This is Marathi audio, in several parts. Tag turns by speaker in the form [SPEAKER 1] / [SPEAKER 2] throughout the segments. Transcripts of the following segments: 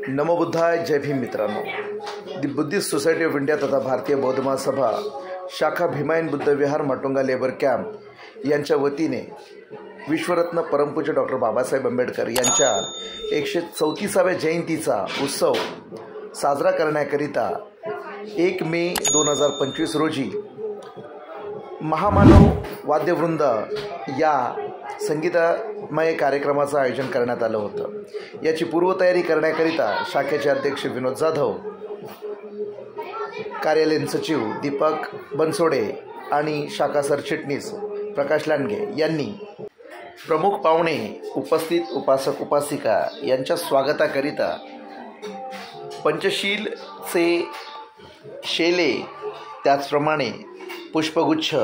[SPEAKER 1] नमो बुद्धाय. जय भीम मित्रांनो. दी बुद्धिस्ट सोसायटी ऑफ इंडिया तथा भारतीय बौद्ध महासभा शाखा भीमायन बुद्ध विहार माटुंगा लेबर कॅम्प यांच्या वतीने विश्वरत्न परमपूज्य डॉक्टर बाबासाहेब आंबेडकर यांच्या 134व्या जयंतीचा उत्सव साजरा करण्याकरिता 1 मे 2025 रोजी महामानव वाद्यवृंद या संगीतमय कार्यक्रमाचं आयोजन करण्यात आलं होतं. याची पूर्वतयारी करण्याकरिता शाखेचे अध्यक्ष विनोद जाधव, कार्यालयीन सचिव दीपक बनसोडे आणि शाखा सरचिटणीस प्रकाश लांडगे यांनी प्रमुख पाहुणे, उपस्थित उपासक उपासिका यांच्या स्वागताकरिता पंचशीलचे शेले, त्याचप्रमाणे पुष्पगुच्छ,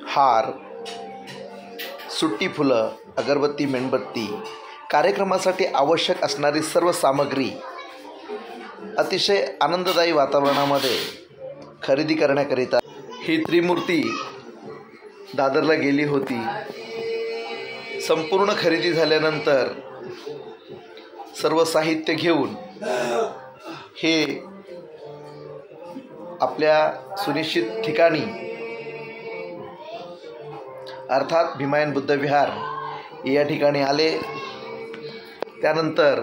[SPEAKER 1] हार, सुट्टी फुलं, अगरबत्ती, मेणबत्ती, कार्यक्रमासाठी आवश्यक असणारी सर्व सामग्री अतिशय आनंददायी वातावरणामध्ये खरेदी करण्याकरिता ही त्रिमूर्ती दादरला गेली होती. संपूर्ण खरेदी झाल्यानंतर सर्व साहित्य घेऊन हे आपल्या सुनिश्चित ठिकाणी अर्थात भीमायन बुद्ध विहार या ठिकाणी आले. त्यानंतर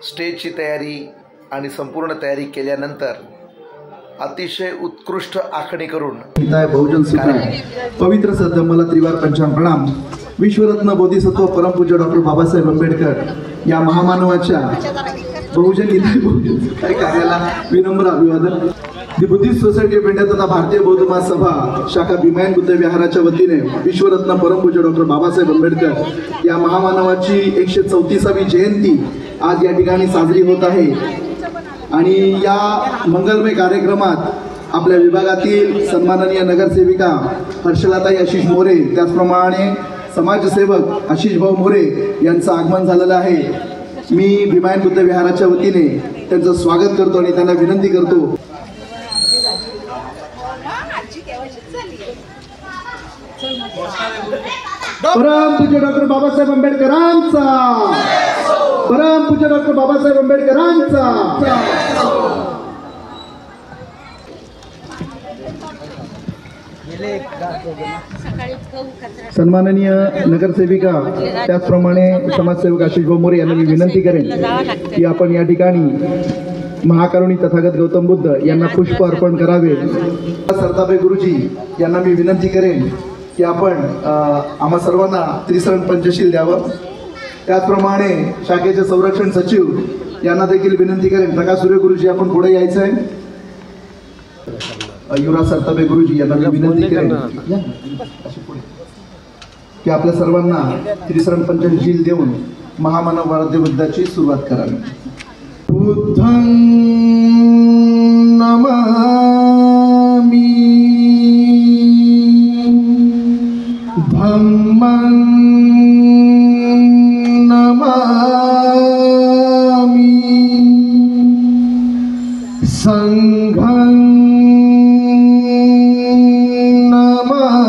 [SPEAKER 1] स्टेजची तयारी आणि संपूर्ण तयारी केल्यानंतर अतिशय उत्कृष्ट आखणी करून
[SPEAKER 2] बहुजन सुखाय पवित्र सद्धम्मला त्रिवार पंचांग प्रणाम. विश्वरत्न बोधिसत्व परमपूज्य डॉक्टर बाबासाहेब आंबेडकर या महामानवाच्या बहुजन हिताय बहुजन सुखाय कार्याला विनम्र अभिवादन. दी बुद्धिस्ट सोसायटी ऑफ इंडिया तथा भारतीय बौद्ध महासभा शाखा भीमायन बुद्ध विहाराच्या वतीने विश्वरत्न परमपूज्य डॉक्टर बाबासाहेब आंबेडकर या महामानवाची 134वी जयंती आज या ठिकाणी साजरी होत आहे. आणि या मंगलमय कार्यक्रमात आपल्या विभागातील सन्माननीय नगरसेविका हर्षलाताई आशिष मोरे, त्याचप्रमाणे समाजसेवक आशिष भाऊ मोरे यांचं आगमन झालेलं आहे. मी भीमायन बुद्ध विहाराच्या वतीने त्यांचं स्वागत करतो आणि त्यांना विनंती करतो परमपूज्य डॉक्टर बाबासाहेब आंबेडकरांचा, परमपूज्य डॉक्टर बाबासाहेब आंबेडकरांचा. सन्माननीय नगरसेविका त्याचप्रमाणे समाजसेवक आशिष भाऊ मोरे यांना मी विनंती करेन की आपण या ठिकाणी महाकरुणी तथागत गौतम बुद्ध यांना पुष्प अर्पण करावे. सरतापे गुरुजी यांना मी विनंती करेन की आपण आम्हा सर्वांना त्रिसरण पंचशील द्यावं. त्याचप्रमाणे शाखेचे संरक्षण सचिव यांना देखील विनंती करेन. प्रकाश सूर्य गुरुजी आपण पुढे यायचं आहे. युवराज सरतापे गुरुजी यांना मी विनंती करेन की आपल्या सर्वांना त्रिसरण पंचशील देऊन महामानव वाद्यवृंदाची सुरुवात करावी. बुद्धं नमामि, धम्मं नमामि, संघं नमामि.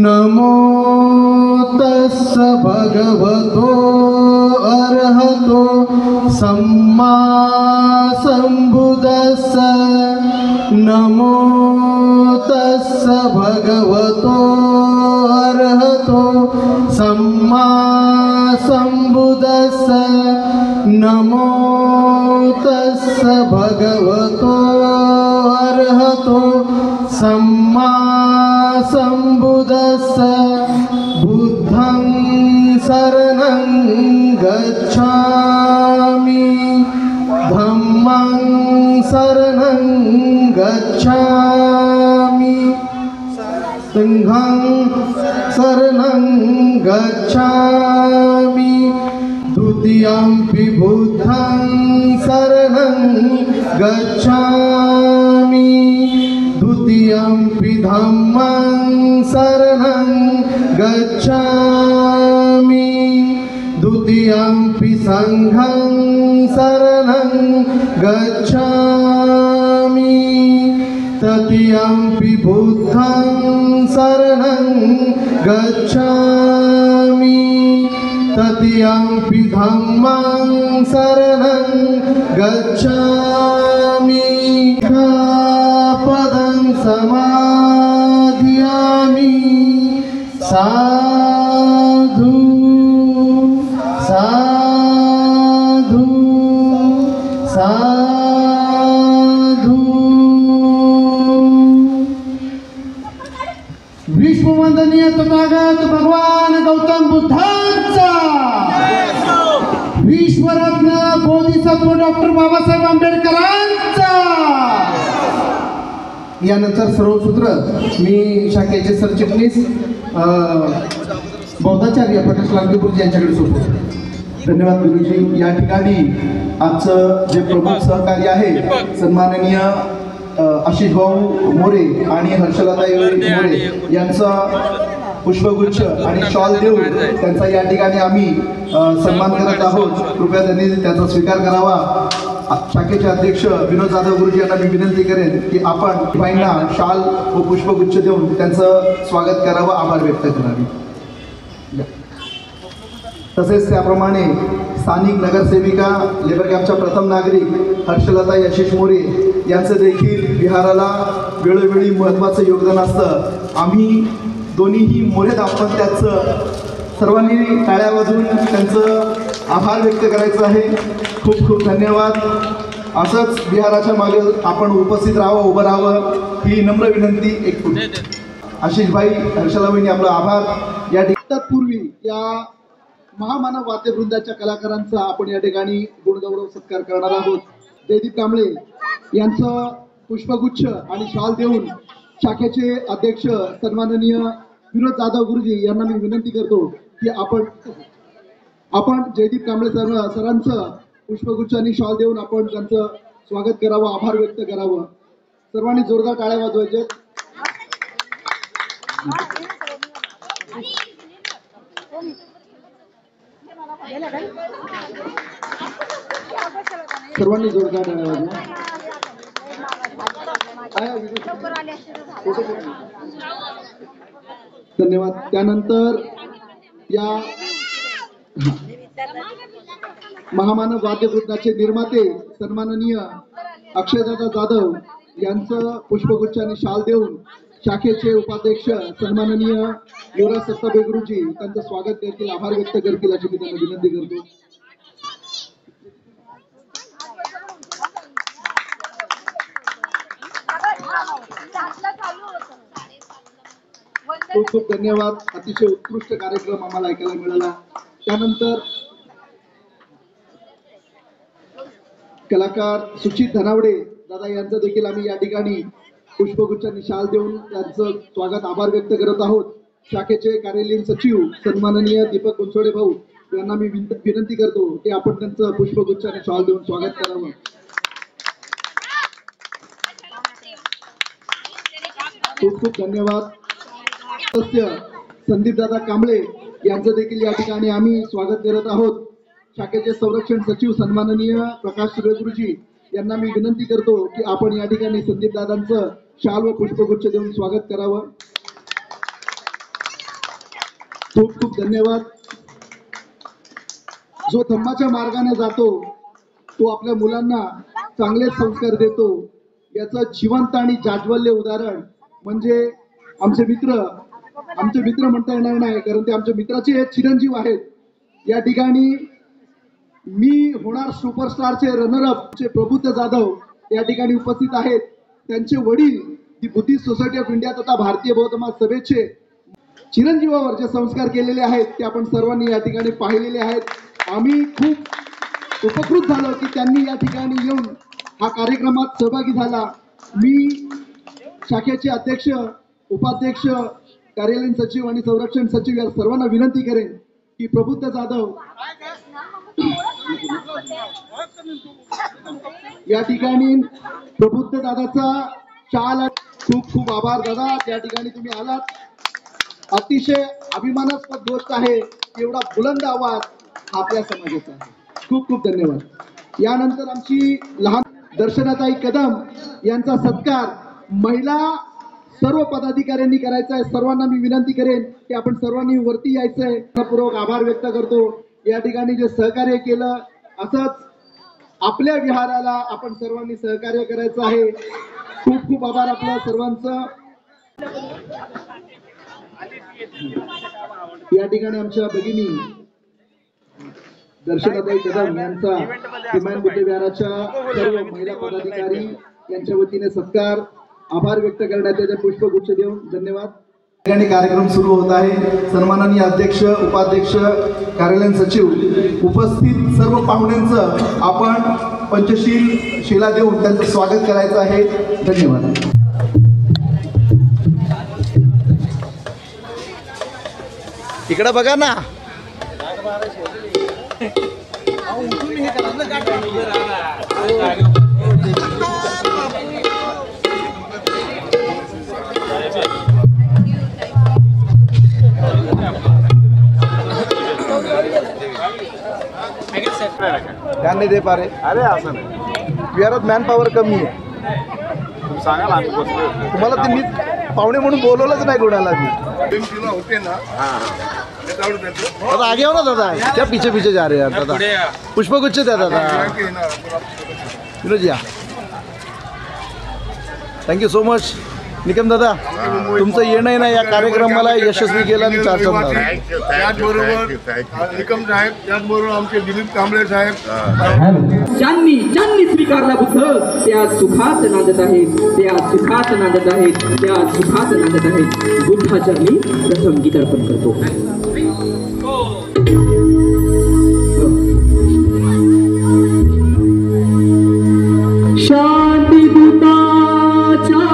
[SPEAKER 2] नमो तस्स भगवतो अर्हतो सम्मा सम्बुद्धस्स. नमो तस्स भगवतो अर्हतो सम्मा सम्बुद्धस्स. नमो तस्स भगवतो अर्हतो सम्मा सम्बुद्धस्स. बुद्धं शरणं गच्छामि, धम्मं शरणं गच्छामि, संघं शरणं गच्छामि. द्वितीयंपि बुद्धं शरणं गच्छामि, द्वितीयंपि धम्मं शरणं गच्छामि, द्वितीयंपि संघं शरणं गच्छामि, तृतीयंपि बुद्धं शरणं गच्छामि. तदीयंपि धम्मं शरणं गच्छामि पदं समाधियामि साधु साधु साधु। विश्ववंदनीय तथागत भगवान गौतम बुद्धांचा, विश्वरत्न बोधिसत्व डॉक्टर बाबासाहेब आंबेडकरांचा। यानंतर सर्व सूत्र मी शाखेचे सरचिटणीस बौद्धाचार्य प्रकाश लांडगे गुरुजी यांच्याकडे सोडतो। धन्यवाद गुरुजी। या ठिकाणी आमचं जे प्रमुख सहकार्य आहे सन्माननीय आशिष भाऊ मोरे आणि हर्षलताई मोरे यांचा पुष्पगुच्छ आणि शॉल देऊन त्यांचा या ठिकाणी आम्ही सन्मान करत आहोत। कृपया त्यांनी त्याचा स्वीकार करावा। शाखेचे अध्यक्ष विनोद जाधव गुरुजी यांना मी विनंती करेन की आपण बाईंना शाल व पुष्पगुच्छ देऊन त्यांचं स्वागत करावं, आभार व्यक्त करावे। तसेच त्याप्रमाणे स्थानिक नगरसेविका लेबर कॅम्पच्या प्रथम नागरिक हर्षलता आशिष मोरे यांचं देखील विहाराला वेळोवेळी महत्त्वाचं योगदान असतं। आम्ही दोन्हीही मोरे दाम्पत्याचं सर्वांनी टाळ्या वाजवून त्यांचं आभार व्यक्त करायचं आहे। खूप खूप धन्यवाद। असंच विहाराच्या मागे आपण उपस्थित राहावं, उभं राहावं ही नम्र विनंती। एक आशिषभाई हर्षलाबाईंनी आपला आभार। या तत्पूर्वी या महामानव वाद्यवृंदाच्या कलाकारांचा आपण या ठिकाणी गुणगौरव सत्कार करणार आहोत। जयदीप कांबळे यांचं पुष्पगुच्छ आणि शाल देऊन शाखेचे अध्यक्ष सन्माननीय विनोद जाधव गुरुजी यांना मी विनंती करतो की आपण जयदीप कांबळे सरांचं पुष्पगुच्छ आणि शॉल देऊन आपण त्यांचं स्वागत करावं, आभार व्यक्त करावं। सर्वांनी जोरदार टाळ्या वाजवायच्या। सर्वांनी जोरदार टाळ्या वाजवा। धन्यवाद। त्यानंतर या महामानव वाद्यवृंदाचे निर्माते सन्माननीय अक्षयदादा जाधव यांचं पुष्पगुच्छ आणि शाल देऊन शाखेचे उपाध्यक्ष सन्माननीय युवराज सत्ताबे गुरुजी त्यांचं स्वागत करतील, आभार व्यक्त करतील अशी मी त्यांना विनंती करतो। खूप खूप धन्यवाद। अतिशय उत्कृष्ट कार्यक्रम आम्हाला ऐकायला मिळाला। त्यानंतर कलाकार सुचित धनावडे दादा यांचं देखील आम्ही या ठिकाणी पुष्पगुच्छ आणि शाल देऊन त्यांचं स्वागत, आभार व्यक्त करत आहोत। शाखेचे कार्यालयीन सचिव सन्माननीय दीपक कुंचोडे भाऊ यांना मी विनंती करतो की आपण त्यांचं पुष्पगुच्छ आणि शाल देऊन स्वागत करावं। खूप खूप धन्यवाद। सदस्य संदीप दादा कांबळे यांचं देखील या ठिकाणी आम्ही स्वागत करत आहोत। शाखेचे संरक्षण सचिव सन्माननीय प्रकाश सूर्यगुरुजी यांना मी विनंती करतो की आपण या ठिकाणी संदीप दादांचं शाल व पुष्पगुच्छ देऊन स्वागत करावं। खूप खूप धन्यवाद। जो धम्माच्या मार्गाने जातो तो आपल्या मुलांना चांगले संस्कार देतो, याचं जिवंत आणि जाज्वल्य उदाहरण म्हणजे आमचे मित्र म्हणता येणार नाही, कारण ते आमच्या मित्राचे चिरंजीव आहेत। या ठिकाणी मी होणार सुपरस्टारचे रनरअप चे प्रबुद्ध जाधव या ठिकाणी उपस्थित आहेत। त्यांचे वडील दी बुद्धिस्ट सोसायटी ऑफ इंडिया तथा भारतीय बौद्ध महासभेचे चिरंजीवावर जे संस्कार केलेले आहेत ते आपण सर्वांनी या ठिकाणी पाहिलेले आहेत। आम्ही खूप उपकृत झालो की त्यांनी या ठिकाणी येऊन हा कार्यक्रमात सहभागी झाला। मी शाखेचे अध्यक्ष, उपाध्यक्ष, कार्यालयीन सचिव आणि संरक्षण सचिव या सर्वांना विनंती करेन की प्रबुद्ध जाधव या ठिकाणी प्रबुद्ध दादाचा शाल। खूप खूप आभार दादा, त्या ठिकाणी तुम्ही आलात। अतिशय अभिमानास्पद गोष्ट आहे की एवढा बुलंद आवाज आपल्या समाजाचा आहे। खूप खूप धन्यवाद। यानंतर आमची लहान दर्शनाताई कदम यांचा सत्कार महिला सर्व पदाधिकाऱ्यांनी करायचं आहे. सर्वांना मी विनंती करेन की आपण सर्वांनी वरती यायचं आहे. पूर्वक आभार व्यक्त करतो या ठिकाणी जे सहकार्य केलं. असंच आपल्या विहाराला आपण सर्वांनी सहकार्य करायचं आहे. खूप खूप आभार आपल्या सर्वांचं. या ठिकाणी आमच्या भगिनी दर्शनाताई कदम यांचा भीमायन बुद्ध विहाराच्या सर्व महिला पदाधिकारी यांच्या वतीने सत्कार आभार व्यक्त करण्यात येते. पुष्पगुच्छ देऊन धन्यवाद. ठिकाणी कार्यक्रम सुरू होत आहे. सन्माननीय अध्यक्ष, उपाध्यक्ष, कार्यालयीन सचिव उपस्थित सर्व पाहुण्यांचं आपण पंचशील शिला देऊन त्यांचं स्वागत करायचं आहे. धन्यवाद.
[SPEAKER 1] इकडे बघा ना. ध्यान नहीं दे पा रहे.
[SPEAKER 3] अरे असं नाही,
[SPEAKER 1] विहारात मॅन पॉवर कमी आहे.
[SPEAKER 3] तुम्ही सांगा ना, आम्ही बसलो.
[SPEAKER 1] तुम्हाला ते मी पाहुणे म्हणून बोलवलंच नाही कोणाला मी.
[SPEAKER 3] होते ना.
[SPEAKER 1] दादा आगे हो ना दादा. क्या पीछे पीछे जा रहे हैं यार दादा. पुष्पगुच्छ द्या दादा. विनोद या. थँक्यू सो मच निकम दादा. तुमचं येणं ना या कार्यक्रमाला यशस्वी केलं आणि चालतं.
[SPEAKER 3] त्याचबरोबर निकम साहेब, त्याचबरोबर आमचे दिलीप कांबळे साहेब.
[SPEAKER 4] ज्यांनी ज्यांनी स्वीकारला बुद्ध त्या सुखात नांदत आहेत, त्या सुखात नांदत आहेत, त्या सुखात नांदत आहेत. बुद्धाचरणी प्रथम गीत अर्पण करतो. शांती दूताच्या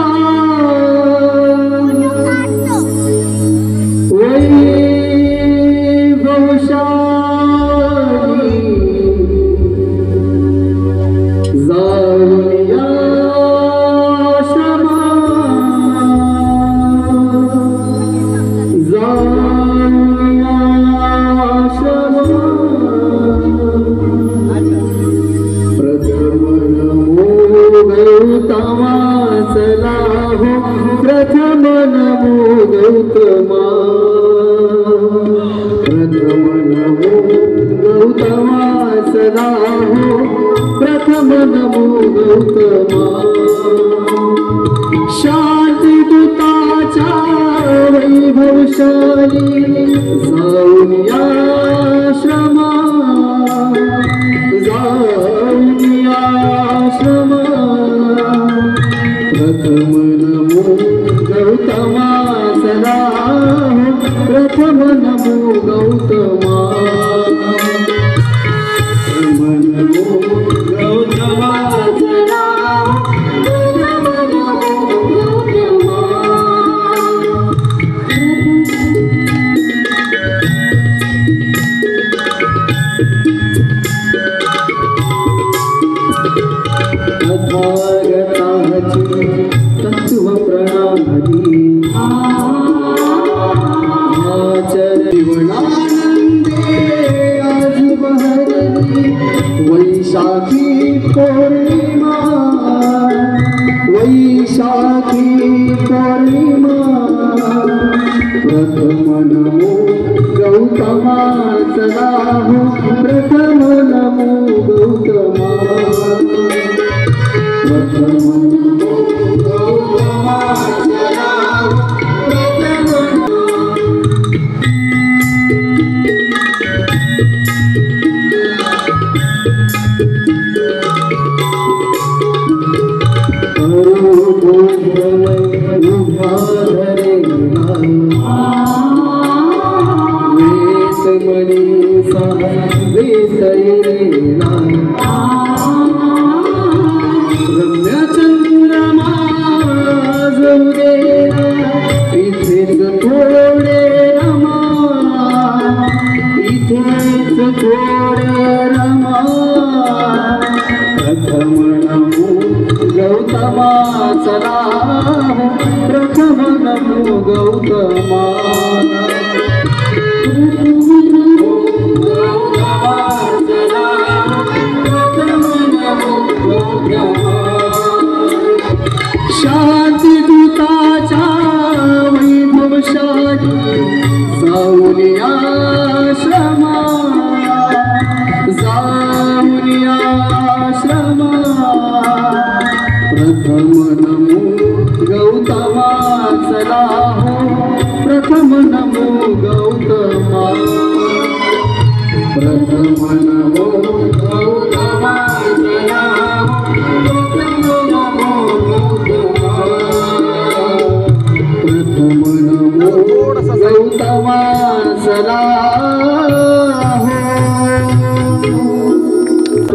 [SPEAKER 4] प्रथम नमो गौतमा. शांती दूताच्या वैभवशाली जाऊन आश्रमा, जाऊन आश्रमा. प्रथम नमो गौतमा सदा, प्रथम नमो गौतमा. तत्व प्रणाली जीवनानंदे आज बहरली वैशाखी पौर्णिमा, वैशाखी पौर्णिमा. प्रथम नमो गौतमा सदा, प्रथम नमो गौतमा. प्रथम नमो गौतमा सदा, प्रथम. रम्यचंद्रमा जाऊ दे इथेच थोडे रमा, इथेच थोडे रमा. प्रथम नमो गौतमा सदा, प्रथम नमो गौतमा. शांती दूताच्या चला हो प्रथम नमो गौतमा प्रथम नमो गौतमा चला प्रथम नमो गौतमा चला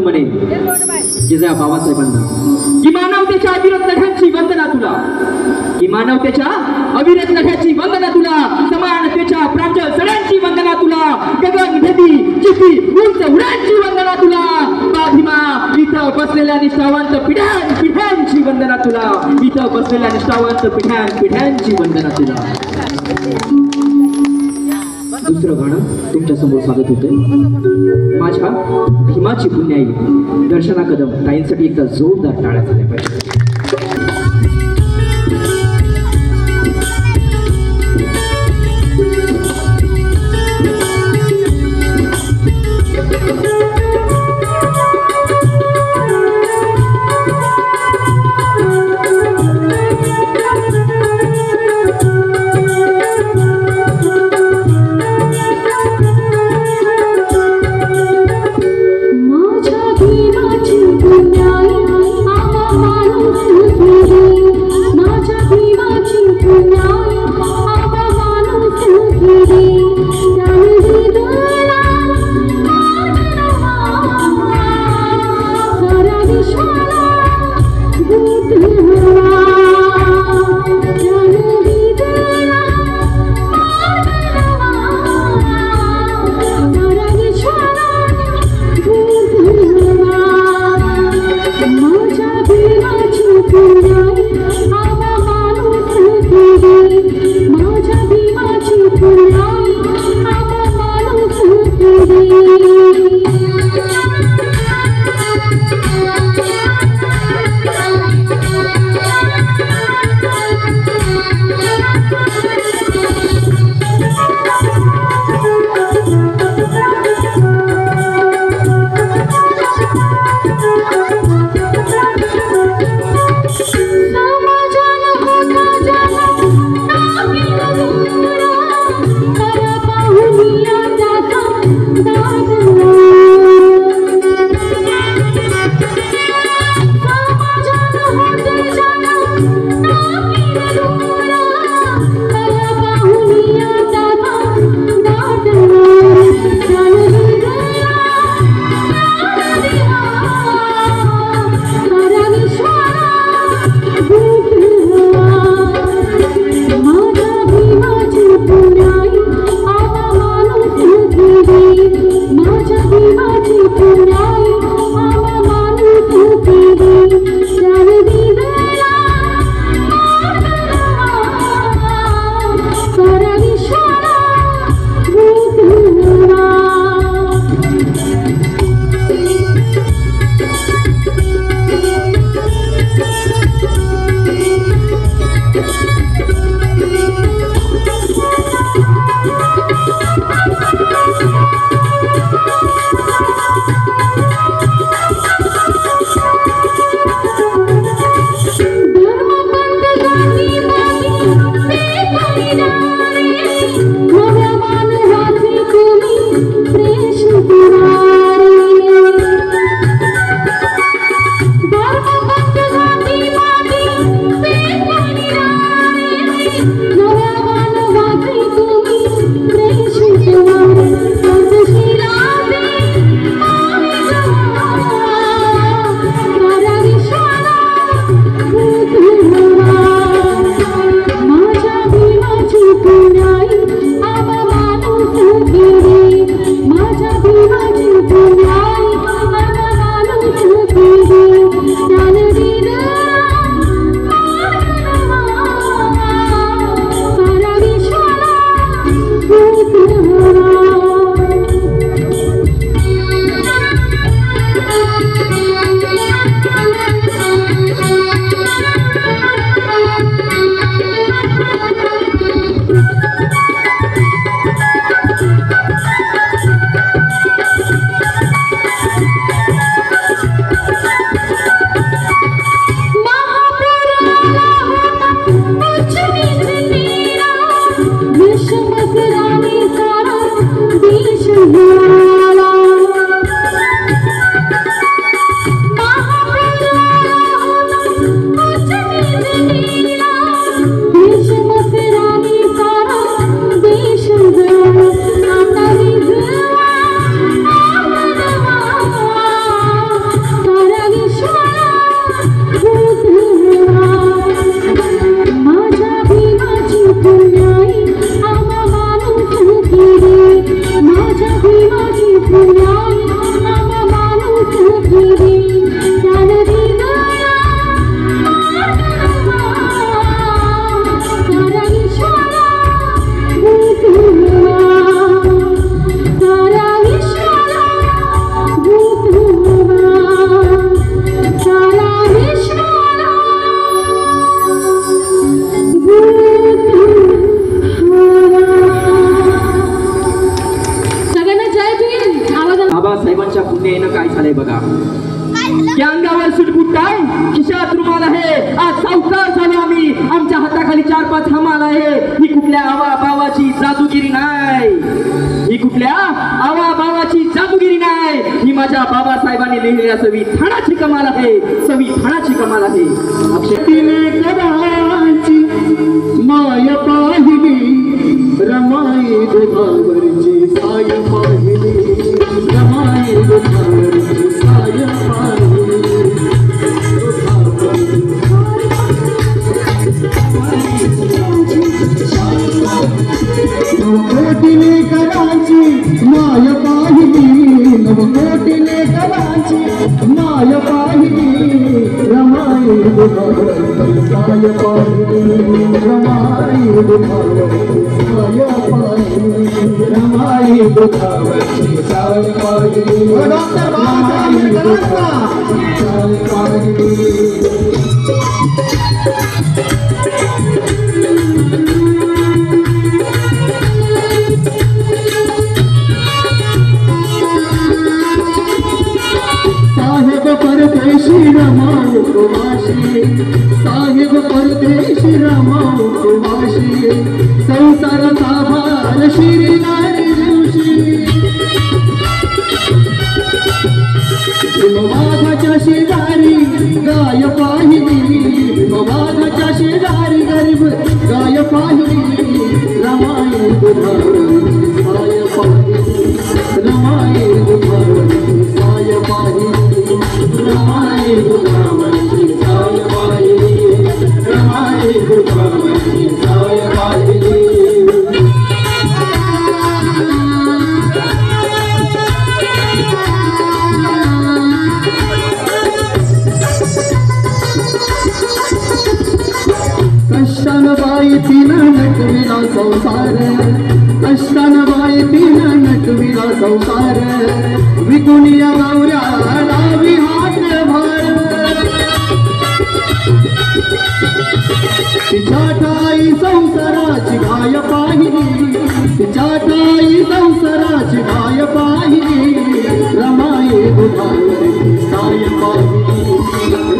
[SPEAKER 4] म्हणे जिजा बाबासाहेबांना की मानवतेच्या अविरत लढ्यांची वंदना तुला की मानवतेच्या अविरत लढ्याची वंदना तुला समानतेच्या प्रांजळ सड्यांची वंदना तुला गगन भेदी चिपी उंच उड्यांची वंदना तुला बाधिमा इथं बसलेल्या निष्ठावंत पिढ्यांची वंदना तुला इथं बसलेल्या निष्ठावंत पिढ्यांची वंदना तुला दुसरं गाणं तुमच्या समोर सादर होते माझ्या भीमाची पुण्याई दर्शना कदम ताईंसाठी एकदा जोरदार टाळ्या झाल्या पाहिजे.
[SPEAKER 5] माझ्या भीमाची पुण्याई आम्हा
[SPEAKER 4] पुण्य येणं काय झालंय बघा. त्या अंगावर सुटबुट काय, खिशात रुमाल आहे, आज सावकार झालो आम्ही, आमच्या हाताखाली 4-5 हमाल आहे. ही कुठल्या आवा बावाची जादूगिरी नाही, ही कुठल्या आवा बावाची जादूगिरी नाही, ही माझ्या बाबासाहेबांनी लिहिलेल्या संविधानाची कमाल आहे, संविधानाची कमाल आहे. अक्षतिले कराची माय पाहिली, रमाई दुधावरची साय पाहिली, रमाई दुधावरची साय पाहिली. नवकोटीने कराची माय पाहिली, नवकोटीने कराची माय पाहिली, रमाई दुधावरची साय पाहिली, रमाई दुधावरची साय पाहिली, रमाई दुधावरची साय पाहिली, डॉक्टर बाबासाहेब आंबेडकरांचा साय पाहिली. साहेब परदेशी रमाऊ प्रवाशी, साहेब परदेशी रमाऊ प्रवाशी, संसाराचा भार शिरणारी दिवशी. वाघाच्या शेजारी गाय पाहिली, वाघाच्या शेजारी गरीब गाय पाहिली, रमाई दुधावरची साय पाहिली, रमाई दुधावरची साय पाहिली, रमाई दुधावरची साय पाहिली, रमाई दुधावरची साय पाहिली. कष्टानबाई तिनं नटविला संसार, कष्टानबाई तिनं नटविला संसार, विकुनिया गौऱ्याला विहाट भार. तिच्या ठाई संसाराची गाय पाहिली, तिच्या ठाई संसाराची गाय पाहिली, रमाई दुधावरची साय पाहिली,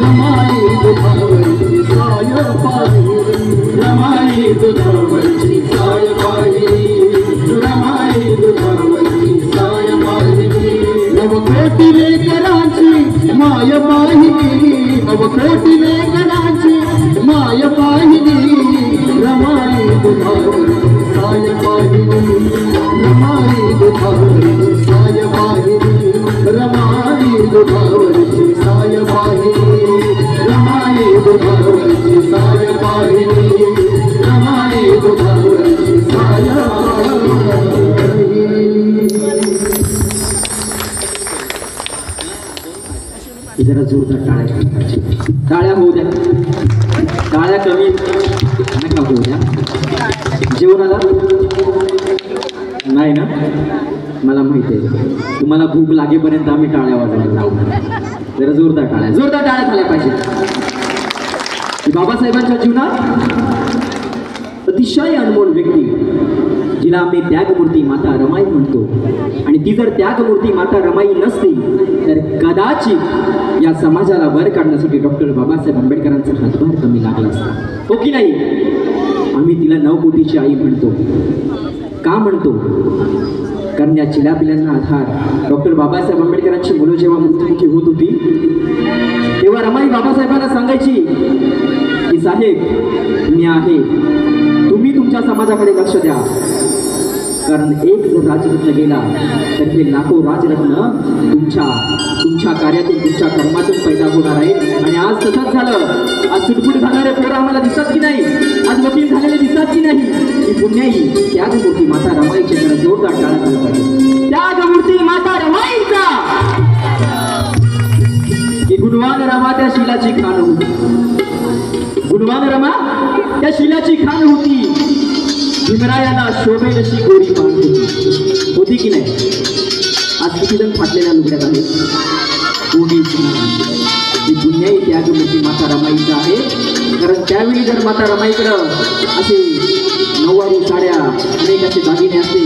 [SPEAKER 4] रमाई दुधावरची साय पाहिली, रमाई दुधावरची साय पाहिली, रमाई दुधावरची साय पाहिली. नवकोटीने कराची माय पाहिली, नवकोटीने कराची माय पाहिली, रमाई दुधावरची साय पाहिली, रमाई दुधावरची साय पाहिली, रमाई दुधावरची साय पाहिली, रमाई दुधावरची साय पाहिली, रमाई दुधावरची साय पाहिली. जरा जोरदार टाळ्या, टाळ्या होऊ द्या, टाळ्या कमी नका होऊ द्या. जेवणाला नाही ना, मला माहिती आहे तुम्हाला भूक लागेपर्यंत आम्ही टाळ्या वाजवायला लावणार. जरा जोरदार टाळ्या, जोरदार टाळ्या झाल्या पाहिजे. बाबासाहेबांच्या जीवनात अतिशय अनमोल व्यक्ती, जिला आम्ही त्यागमूर्ती माता रमाई म्हणतो, आणि ती जर त्यागमूर्ती माता रमाई नसती तर कदाचित या समाजाला वर काढण्यासाठी डॉक्टर बाबासाहेब आंबेडकरांचा हातभार कमी लागला असता. हो की नाही? आम्ही तिला 9 कोटीची आई म्हणतो. का म्हणतो? कारण या चिलापिल्यांना आधार डॉक्टर बाबासाहेब आंबेडकरांची मुलं जेव्हा मृत्युमुखी होत होती तेव्हा रमाई बाबासाहेबांना सांगायची की साहेब मी आहे, तुम्ही तुमच्या समाजाकडे लक्ष द्या, कारण एक जर राजरत्न गेला तर हे लाखो राजरत्न तुमच्या कार्यातून तुमच्या कर्मातून पैदा होणार आहे. आणि आज तसंच झालं. आज सुटफुट झाणारे पोरं आम्हाला दिसतात की नाही, आज वकील झालेले दिसतात की नाही. ही पुण्याई त्यागमूर्ती माता रमाईची जरा जोरदार टाळ्या झाला पाहिजे. त्यागमूर्ती माता रमाईचा की गुणवान रमा त्या शिलाची खाण होती, गुणवान रमा त्या शिलाची खाण होती, भीमरायाला शोभेल अशी गोरी पान होती की नाही. आज किती जण फाटलेल्या लुगड्यात आहेत, कोणीच नाही. ही पुण्याई त्यागमूर्ती माता रमाईचा आहे. कारण त्यावेळी जर माता रमाईकडं असे 9वारी साड्या अनेक असे दागिने असते.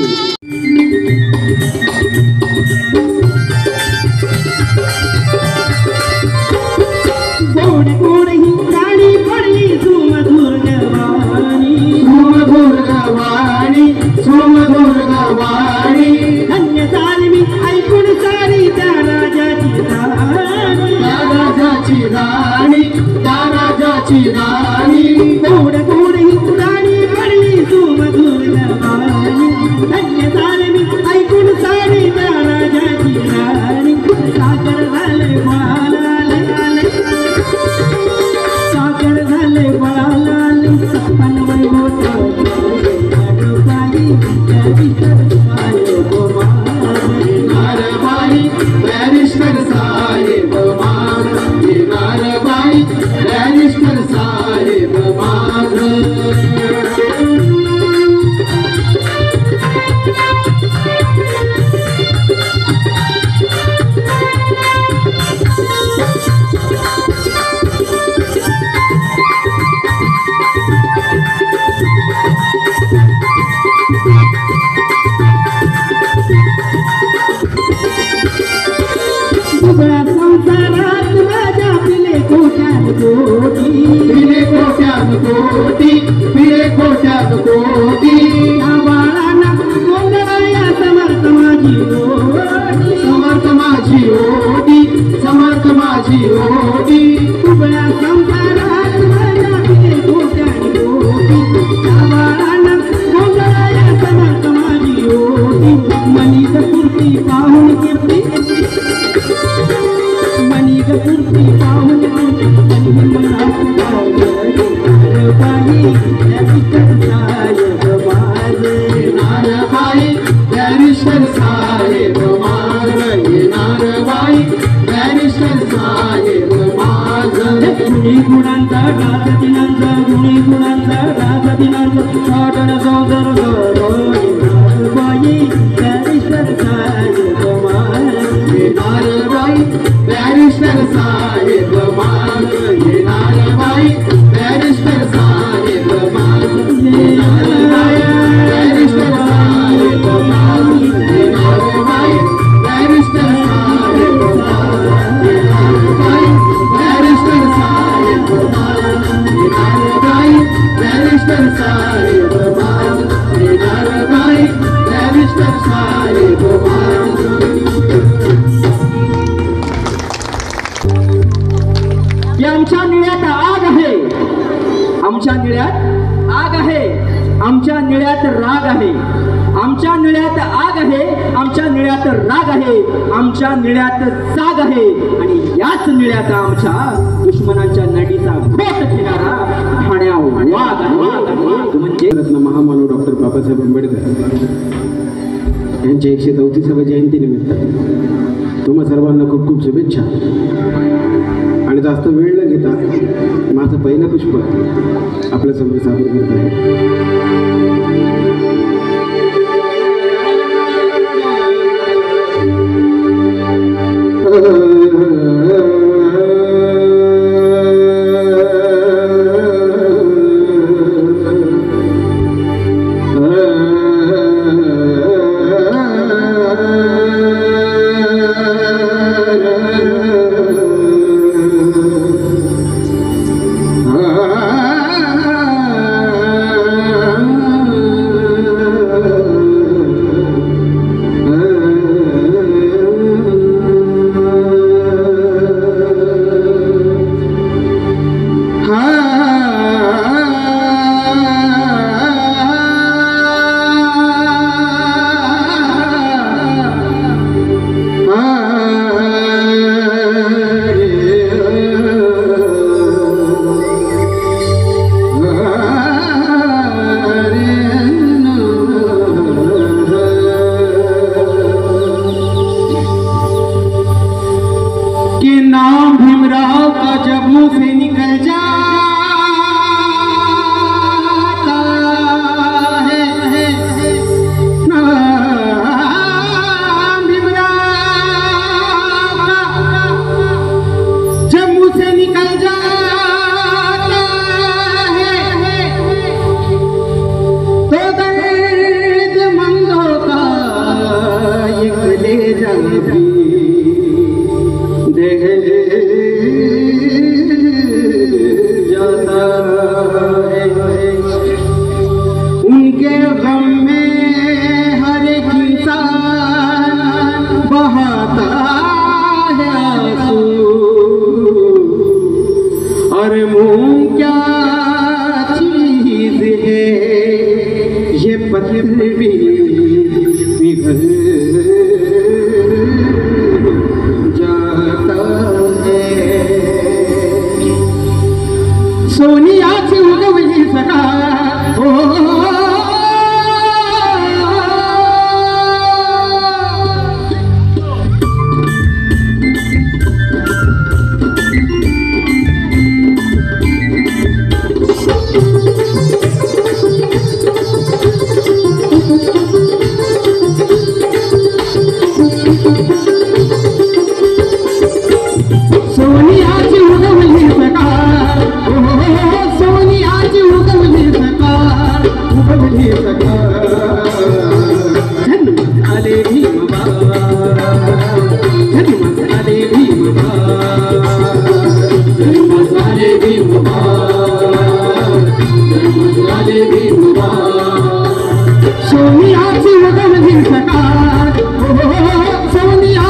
[SPEAKER 5] साहेब माझं येणार बाई बॅरिस्टर साहेब माझं गुणी गुणांचा राज दिनांचा गुणी गुणांचा राज दिनांचा सादर सौदर बाई बॅरिस्टर साहेब माझं येणार बाई बॅरिस्टर साहेब माझं येणार बाई बॅरिस्टर साहेब माझं येणार बाई बॅरिस्टर साहेब माझं येणार बाई बॅरिस्टर साहेब माझं येणार बाई बॅरिस्टर साहेब माझं येणार बाई बॅरिस्टर साहेब माझं येणार बाई बॅरिस्टर साहेब माझं
[SPEAKER 4] आमच्या निळ्यात आग आहे, आमच्या निळ्यात आग आहे, आमच्या निळ्यात राग आहे, आमच्या निळ्यात आग आहे, आमच्या निळ्यात राग आहे, आमच्या निळ्यात जाग आहे आणि याच निळ्यात आमच्या दुश्मनांच्या नडीचा घोट घेणारा ठाण्या वाघ आहे. म्हणजे
[SPEAKER 5] रत्न महामानव डॉक्टर बाबासाहेब आंबेडकर यांच्या 134व्या जयंतीनिमित्त तुम्हा सर्वांना खूप खूप शुभेच्छा. आणि जास्त वेळ न घेता माझं पहिलं पुष्प आपल्या समोर सादर करत आहे. सोनियाची उगवली सका सोनियाची उगवली सका सोनियाची उगवली सका जन्म झाले भीमबा जन्म झाले भीमबा जन्म झाले भीमबा जन्म झाले भीमबा सोनियाची उगवली सका सोनिया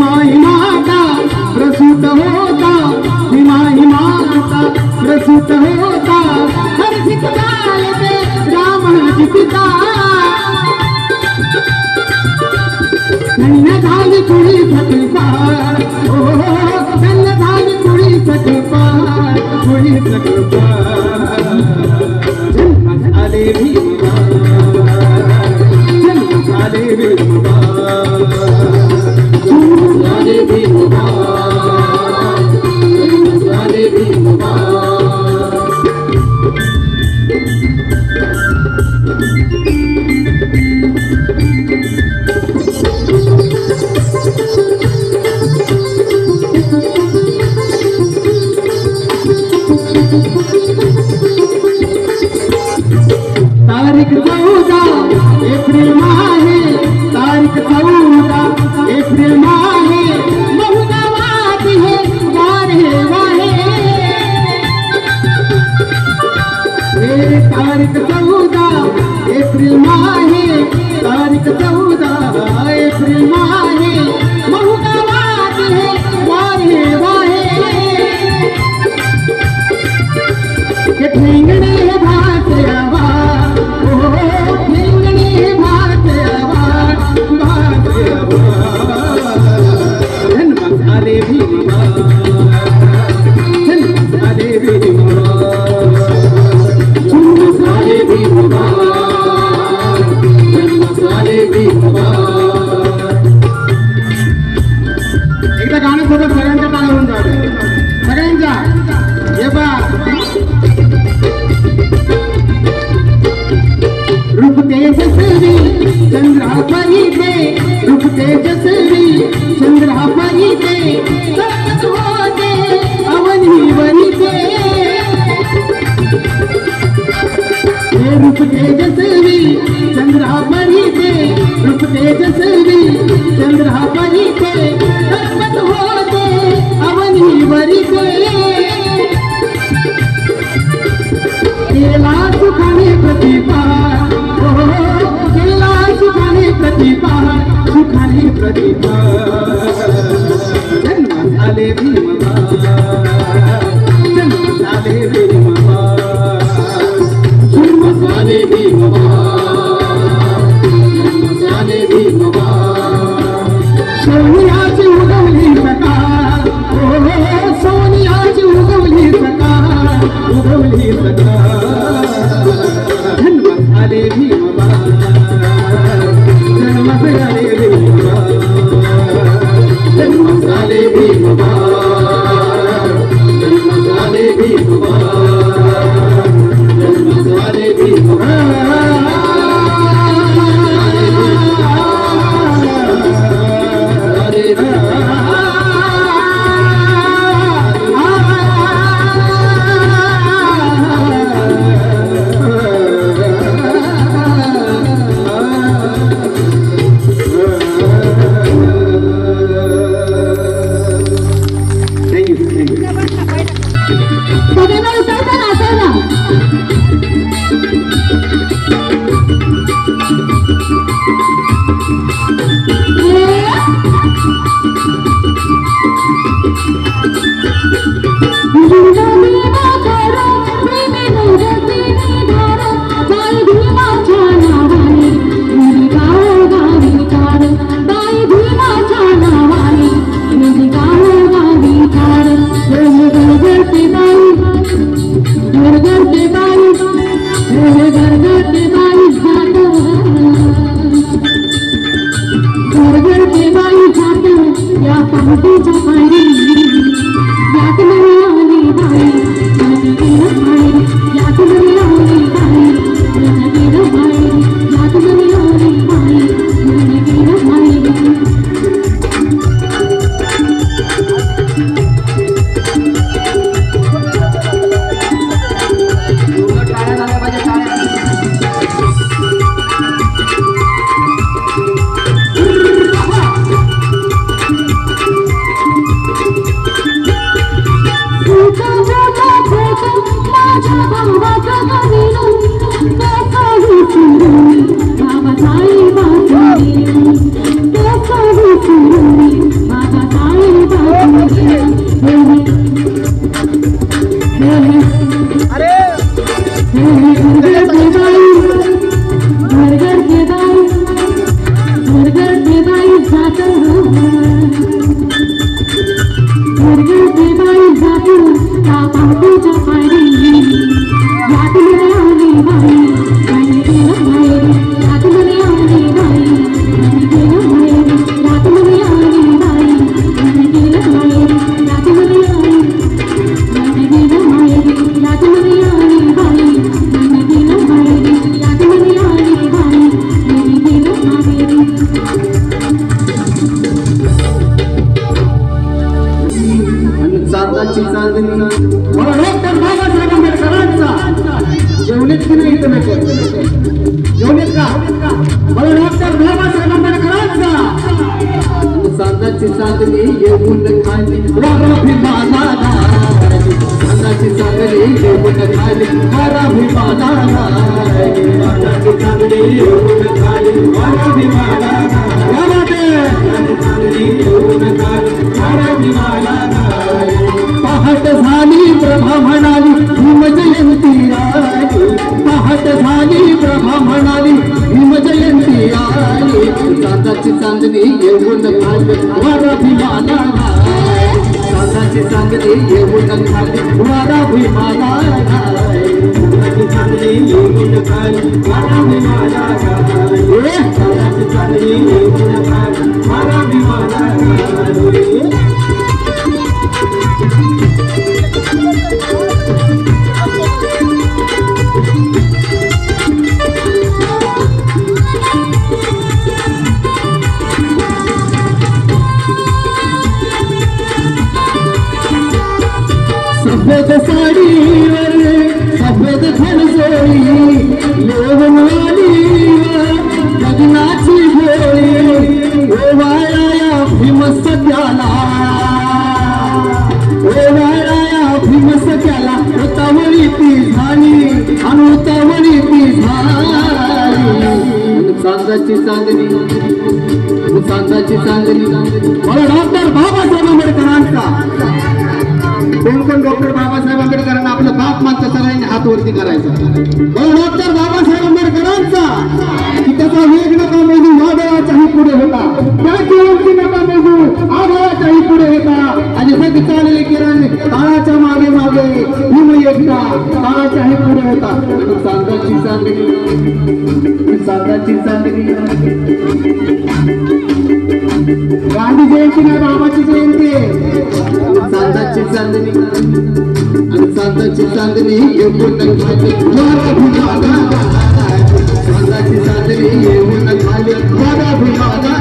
[SPEAKER 5] हिमाता प्रसूत होता, हिमाता प्रसूत होता, हर्षित झाले रामाची पिता. धन्य झाली कुळी सकलपार, ओ धन्य झाली कुळी सकलपार, कुळी सकलपार. जन्म झाले भीमबार, जन्म झाले भीमबार, जन्म झाले भीमबार, जन्म झाले भीमबार. तारीख 14 एप्रिल माहे, तारीख 14 एप्रिल माहे, बहुगावात हे वारे वाहे. तारीख 14 एप्रिल माहे, तारीख 14 एप्रिल माहे, बहुगावात हे वारे वाहे. हे ठेंगणे भात आवा, ओ ठेंगणे भात आवा, भात आवा. जन्म झाले भीमबार, जन्म झाले भीमबार, जन्म झाले भीमबार, जन्म झाले भीमबार. एकदा गाणं सोबत सगळ्यांच्या टाळ्या होऊन जाऊ, सगळ्यांच्या. हे बा रूप तेजस्वी चंद्रा परिते, रूप तेजस्वी चंद्रा परिते, सतत होते अवनी वनिते. हे रूप तेजस्वी चंद्रा परिते, रूप तेजस्वी चंद्रा परिते, सतत होते अवनी वनिते. केला सुखाने प्रतिभा, केला सुखाने प्रतिभा, सुखाने प्रतिभा. जन्म झाले भीमबार, जन्म झाले भीमबार, जन्म झाले भीमबार, जन्म झाले भीमबार. सोनियाची उगवली सकाळ, ओ सोनियाची उगवली सकाळ, उगवली सकाळ. जन्म झाले भीमबार, जन्म झाले भीमबार, जन्म झाले भीमबार, जन्म झाले भीमबार, जन्म झाले भीमबार. चांदाची चांदणी मला डॉक्टर बाबासाहेब आंबेडकरांचा जेवलेत की नाही इथं लोक जेवलेत का मला डॉक्टर बाबासाहेब आंबेडकरांचा चांदाची चांदणी येऊन खाली वारा भीमाला चांदाची चांदणी येऊन खाली वारा भीमाला चांदाची चांदणी येऊन खाली वारा भीमाला पहाट झाली प्रभा म्हणाली भीम जयंती आली पहाट झाली प्रभा म्हणाली भीम जयंती आली चांदाची चांदणी येऊन खाली वारा भीमाला चांदाची चांदणी येऊन खाली वारा भीमाला चांदाची चांदणी येऊन खाली वारा भीमाला चांदाची चांदणी येऊन खाली वारा भीमाला सफेद साडीवर सफेद खणसोळी येवनवाली लग्नाची भोळी ओवाळाया भीमसत्याला ओवाळाया भीमसत्याला उतावळी ती झाली आणि उतावळी ती झाली चांदाची चांदणी चांदाची चांदणी मला डॉक्टर बाबासाहेब आंबेडकरांचा कोण कोण डॉक्टर बाबासाहेब आंबेडकरांना आपलं बाप मानतं सगळ्यांनी हात वरती करायचा डॉक्टर बाबासाहेब आंबेडकरांचा की त्याचा वेग नका मोजू वादळाच्याही पुढे होता त्याची उंची नका मोजू आभाळाच्याही पुढे होता आणि सगळी चाललेले किरण काळाच्या मागे मागे भीम एकटा काळाच्याही पुढे होता चांदाची चांदणी चांदाची चांदणी गांधी जयंती नाही बाबाची जयंती चांदाची चांदणी आणि चांदाची चांदणी येऊन खाली वारा भीमाला चांदाची चांदणी येऊन खाली वारा भीमाला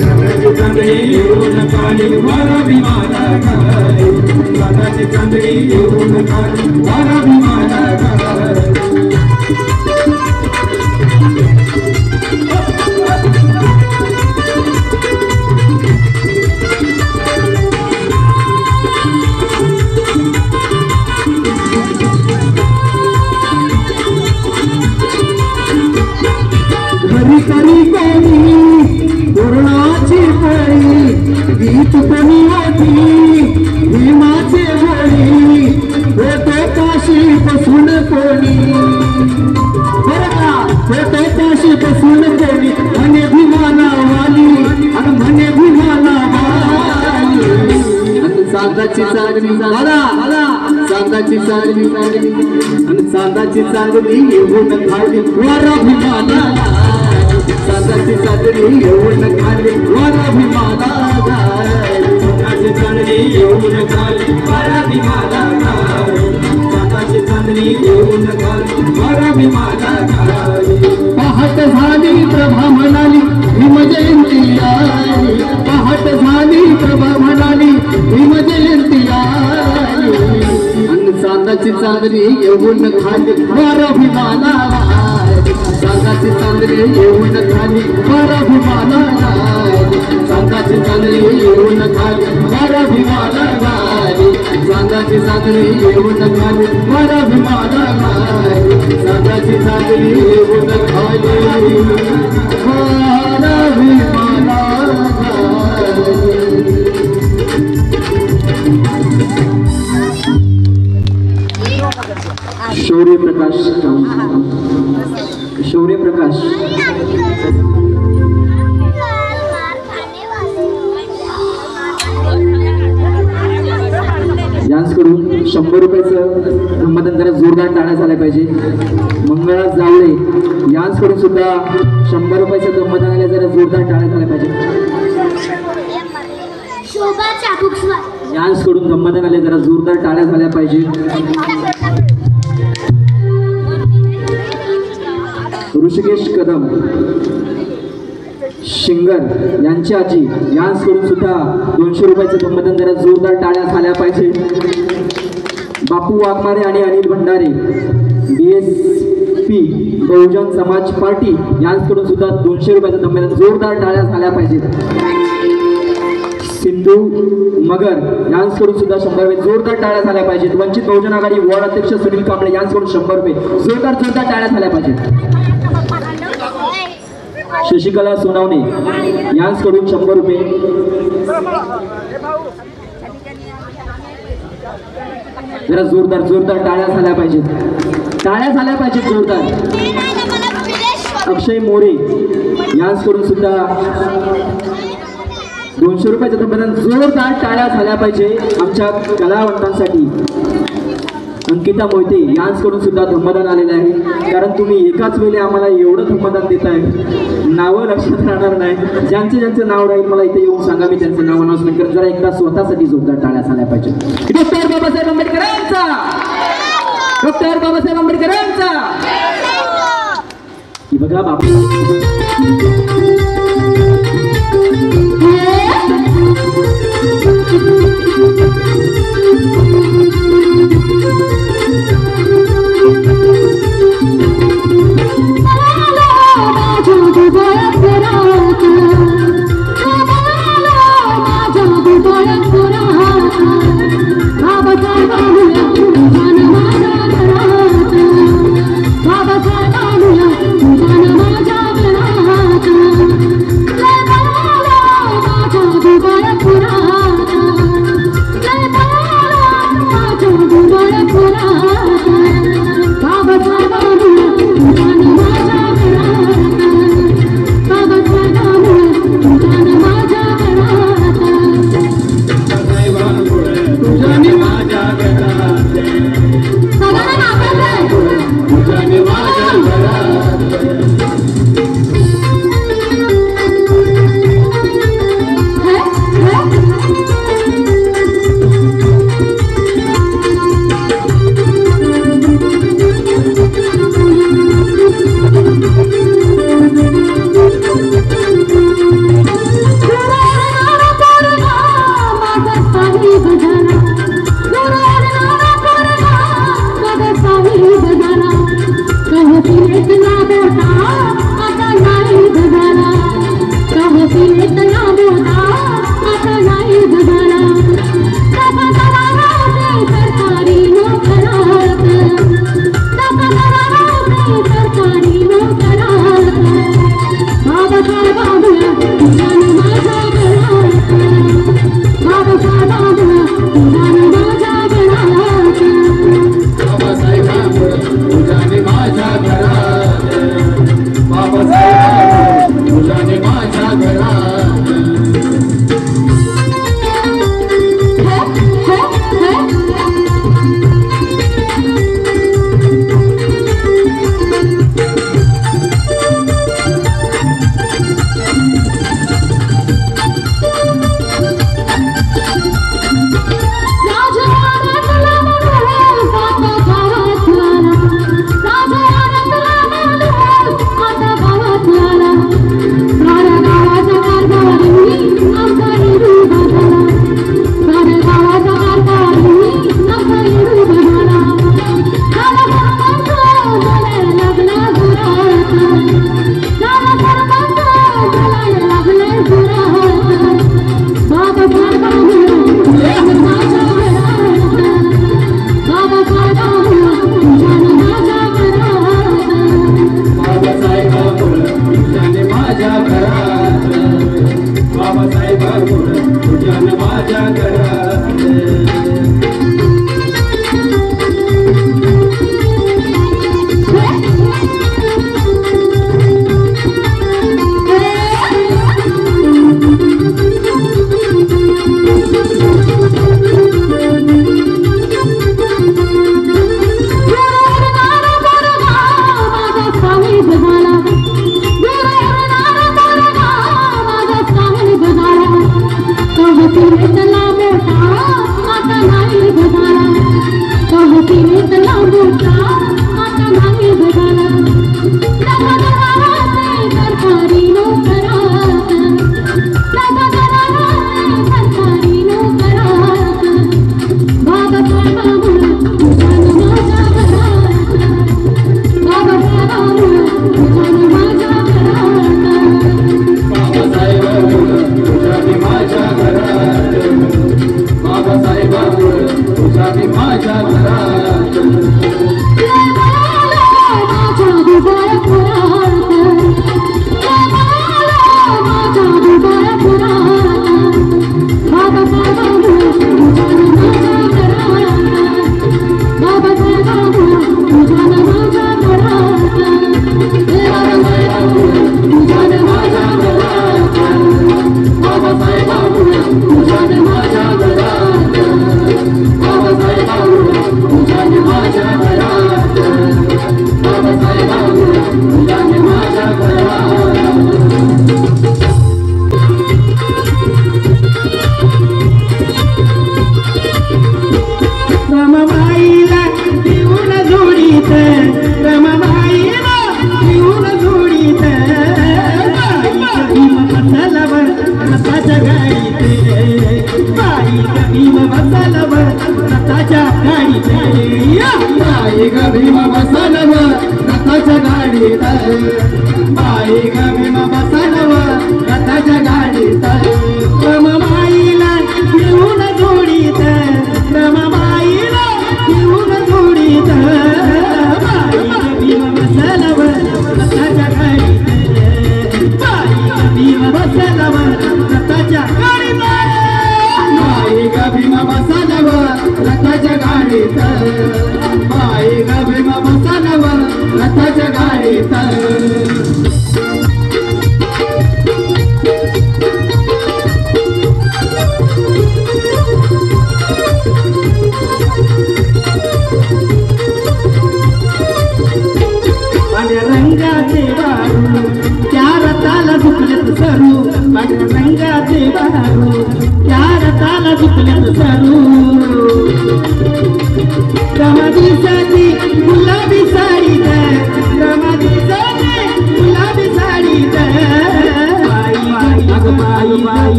[SPEAKER 5] चांदाची चांदणी येऊन खाली वारा भीमाला चांदाची चांदणी येऊन खाली वारा भीमाला करी कोणी पूर्णाची पळी गीत कोणी होती भीमाचे होळी होतो काशी पासून कोणी बरं का होतो काशी पासून कोणी म्हणे भीमाला वाली आणि म्हणे भीमाला वाली आणि चांदाची चांदणी झाला चांदाची चांदणी आणि चांदाची चांदणी येऊन खाली वारा भीमाला चांदाची चांदणी येऊन खाली वारा भीमाला चांदाची चांदणी येऊन खाली वारा भीमाला चांदाची चांदणी येऊन खाली वारा भीमाला पहाट झाली प्रभा म्हणाली भीम जयंती आली पहाट झाली प्रभा म्हणाली भीम जयंती आली आणि चांदाची चांदणी येऊन खाली वारा भीमाला चांदाची चांदणी येऊन खाली वारा भीमाला चांदाची चांदणी येऊन खाली वारा भीमाला चांदाची चांदणी येऊन खाली वारा भीमाला चांदाची चांदणी येऊन खाली वारा भीमाला शौर्य प्रकाश शौर्य प्रकाश यांकडून 100 रुपयाचं धम्मदान जरा जोरदार टाळ्या झाल्या पाहिजे. मंगळा जावळे यांकडून सुद्धा 100 रुपयाचं धम्मदानाला जरा जोरदार टाळ्या झाल्या पाहिजे. यांकडून धम्मदानाला जरा जोरदार टाळ्या झाल्या पाहिजे. ऋषिकेश कदम
[SPEAKER 4] शिंगर यांची आजी यांकडून सुद्धा 200 रुपयाचं संबोधन. जरा जोरदार टाळ्या झाल्या पाहिजे. बापू वाघमारे आणि अनिल भंडारे BSP बहुजन समाज पार्टी यांकडून सुद्धा 200 रुपयाचं संबोधन. जोरदार टाळ्या झाल्या पाहिजेत. सिंधू मगर यांकडून सुद्धा 100 रुपये. जोरदार टाळ्या झाल्या पाहिजेत. वंचित बहुजन आघाडी वॉर्ड अध्यक्ष सुनील कांबळे यांकडून 100 रुपये. जोरदार टाळ्या झाल्या पाहिजेत. शशिकला सोनावणे यांकडून 100 रुपये. जरा जोरदार टाळ्या झाल्या पाहिजेत. जोरदार. अक्षय मोरे यांकडून सुद्धा 200 रुपयाचं संबोधन. जोरदार टाळ्या झाल्या पाहिजे आमच्या कलावंतांसाठी. अंकिता मोहिते यांकडून सुद्धा धम्मदान आलेलं आहे. कारण तुम्ही एकाच वेळी आम्हाला एवढं धम्मदान देताय, नावं लक्षात राहणार नाही. ज्यांचं नाव राहील मला इथे येऊन सांगा, मी त्यांचं नाव अनाउन्समेंट करेन. जरा एकदा स्वतःसाठी जोरदार टाळ्या झाल्या पाहिजे. डॉक्टर बाबासाहेब आंबेडकरांचा, डॉक्टर बाबासाहेब आंबेडकरांचा. बघा बाबा
[SPEAKER 6] सरकारी नोकरा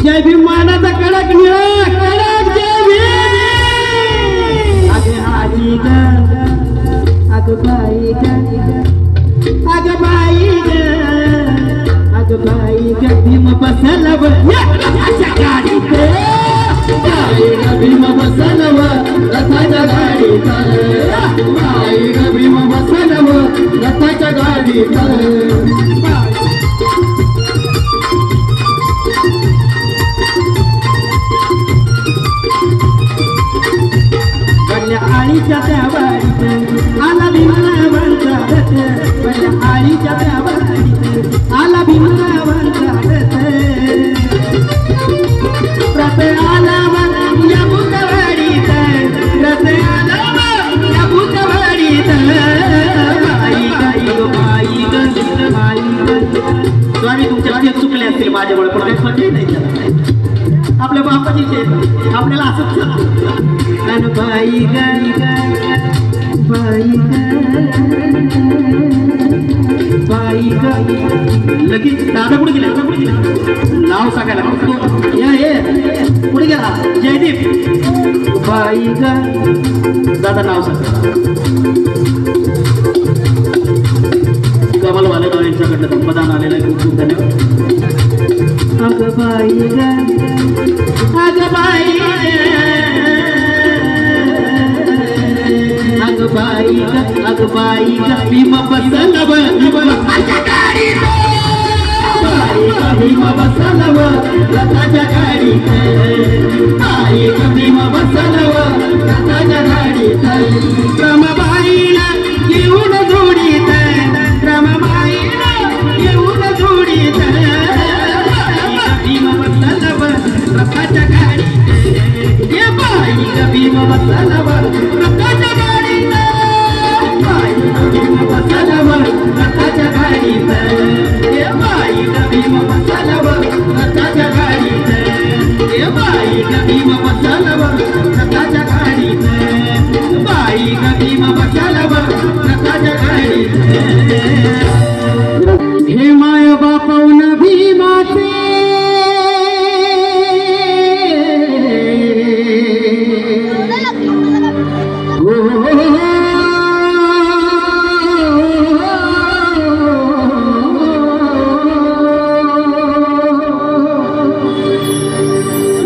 [SPEAKER 5] जय भीम मानाचा कडक निळा कडक जय भीम आगे आजी ग आग बाई ग आग बाई ग आग बाई ग भीम बसलव रथाच्या गाडीत बाई ग भीम बसलव रथाच्या गाडीत बाई ग भीम बसलव रथाच्या गाडीत आळीच्या त्या वाडीत आला भीमरावांचा रथ पहिल्या आळीच्या त्या वाडीत आला भीमरावांचा रथ रथ आला या भूतवाडीत रथ आला या भूतवाडीत बाई ग बाई ग स्वामी तुमच्या ते चुकले असतील माझ्यामुळे पण काही फटे नाही त्याला आपल्या बापाची आपल्याला असंच बाई ग बाई बाई ग लगेच दादा पुढे गेला नाव सांगायला या ये पुढे गेला जयदीप बाई ग दादा नाव सांगा कमल वालेगाव यांच्याकडनं संपदान आलेलं आहे खूप खूप धन्यवाद अग बाई ग अग बाई अग बाई ग भीम बसलव रथाच्या गाडीत बाई ग भीम बसलव रथाच्या गाडीत बाई ग भीम बसलव रथाच्या गाडीत रमाबाईला घेऊन जोडीत रमाबाईला घेऊन जोडीत भीम बसलव रथाच्या गाडीत ये बाई ग भीम बसलव रथाच्या गाडीत भीम बसलव रथाच्या गाडीत ये बाई ग भीम बसलव रथाच्या गाडीत ये बाई ग भीम बसलव रथाच्या गाडीत बाई ग भीम बसलव रथाच्या गाडीत हे माय बापवून भीमाचे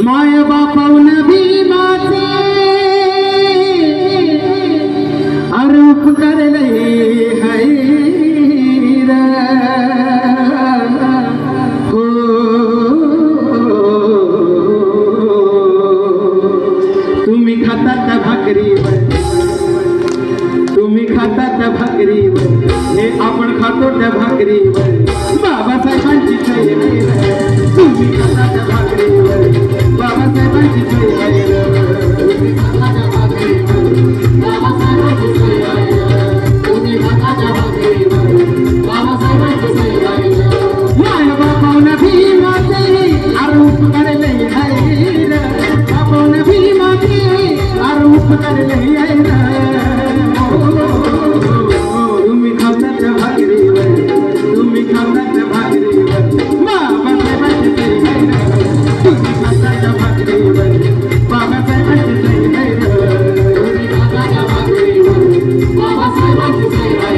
[SPEAKER 5] माय बापाऊन भी खाता त्या भाकरीवर, तुम्ही खाता त्या भाकरीवर, हे आपण खातो त्या भाकरीवर, बाबासाहेबांची जय जय, तुम्ही खाता त्या भाकरीवर, बाबासाहेबांची जय जय, तुम्ही खाता त्या भाकरीवर, बाबासाहेबांची जय जय, तुम्ही खाता त्या भाकरीवर, बाबासाहेबांची जय जय, माय बापावना भीमाचे आरोप करले हैर, बापावना भीमाचे आरोप करले हैर, तुम्ही खाता त्या भाकरीवर, तुम्ही खाता त्या भाकरीवर, बाबासाहेबांची जय जय, तुम्ही खाता त्या भाकरीवर, बाबासाहेबांची जय जय, तुम्ही खाता त्या भाकरीवर, बाबासाहेबांची जय जय,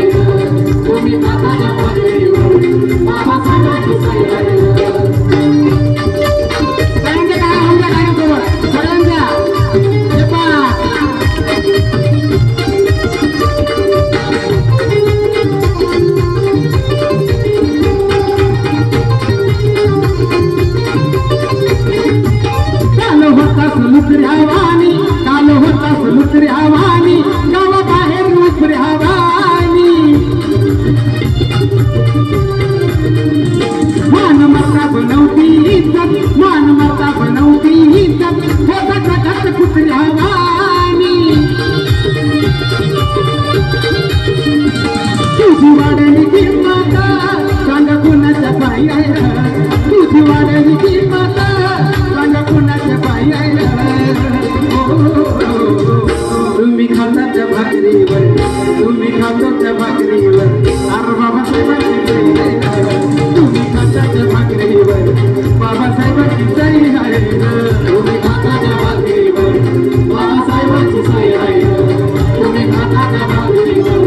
[SPEAKER 5] तुम्ही खाता त्या भाकरीवर, बाबासाहेबांची जय जय. सगळ्यांच्या काय आमच्या काय सोबत सगळ्यांच्या सुलुत्र्यावानी, काल होता सुलुत्र्यावानी, गावाबाहेर लुत्र्यावानी, मानमत्ता बनवती इज्जत, मानमत्ता बनवती इज्जत, होता जगत कुत्र्यावानी, तुझी वाढली किंमत सांग कुणाच्या पायी, तुझी वाढली किंमत सांग कुणाच्या पायी, तुम्ही खाता त्या भाकरीवर, तुम्ही खातो त्या भाकरीवर, अरे बाबासाहेबांची जय जय, तुम्ही खाता त्या भाकरीवर, बाबासाहेबांची जय जय, तुम्ही खाता त्या भाकरीवर, बाबासाहेबांची जय जय, तुम्ही खाता त्या भाकरीवर,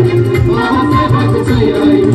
[SPEAKER 5] बाबासाहेबांची जय जय.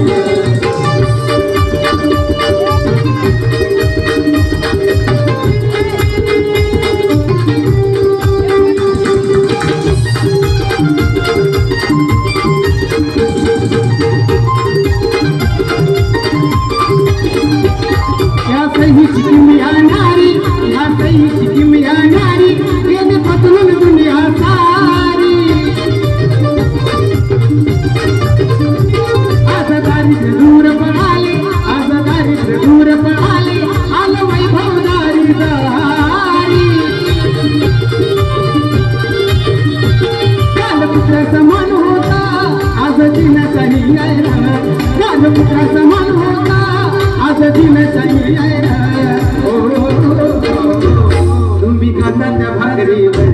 [SPEAKER 5] तुम्ही खाता त्या भाकरीवर,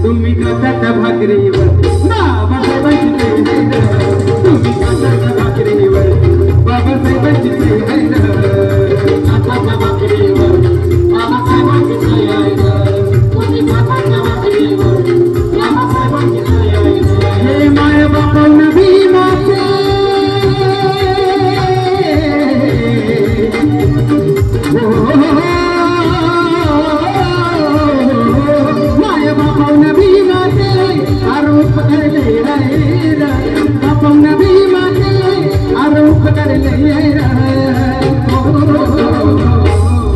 [SPEAKER 5] तुम्ही खाता त्या भाकरीवर, बाबासाहेबांची जय जय, तुम्ही खाता त्या भाकरीवर, बाबासाहेबांची जय जय, खाता त्या भाकरीवर, बाबासाहेबांची जय जय, तुम्ही खाता त्या भाकरीवर, बाबासाहेबांची जय जय. हे माय बापावना भीमाचे माय बापावना भीमाचे आरोप करले हैर, बापावना भीमाचे आरोप करले हैर,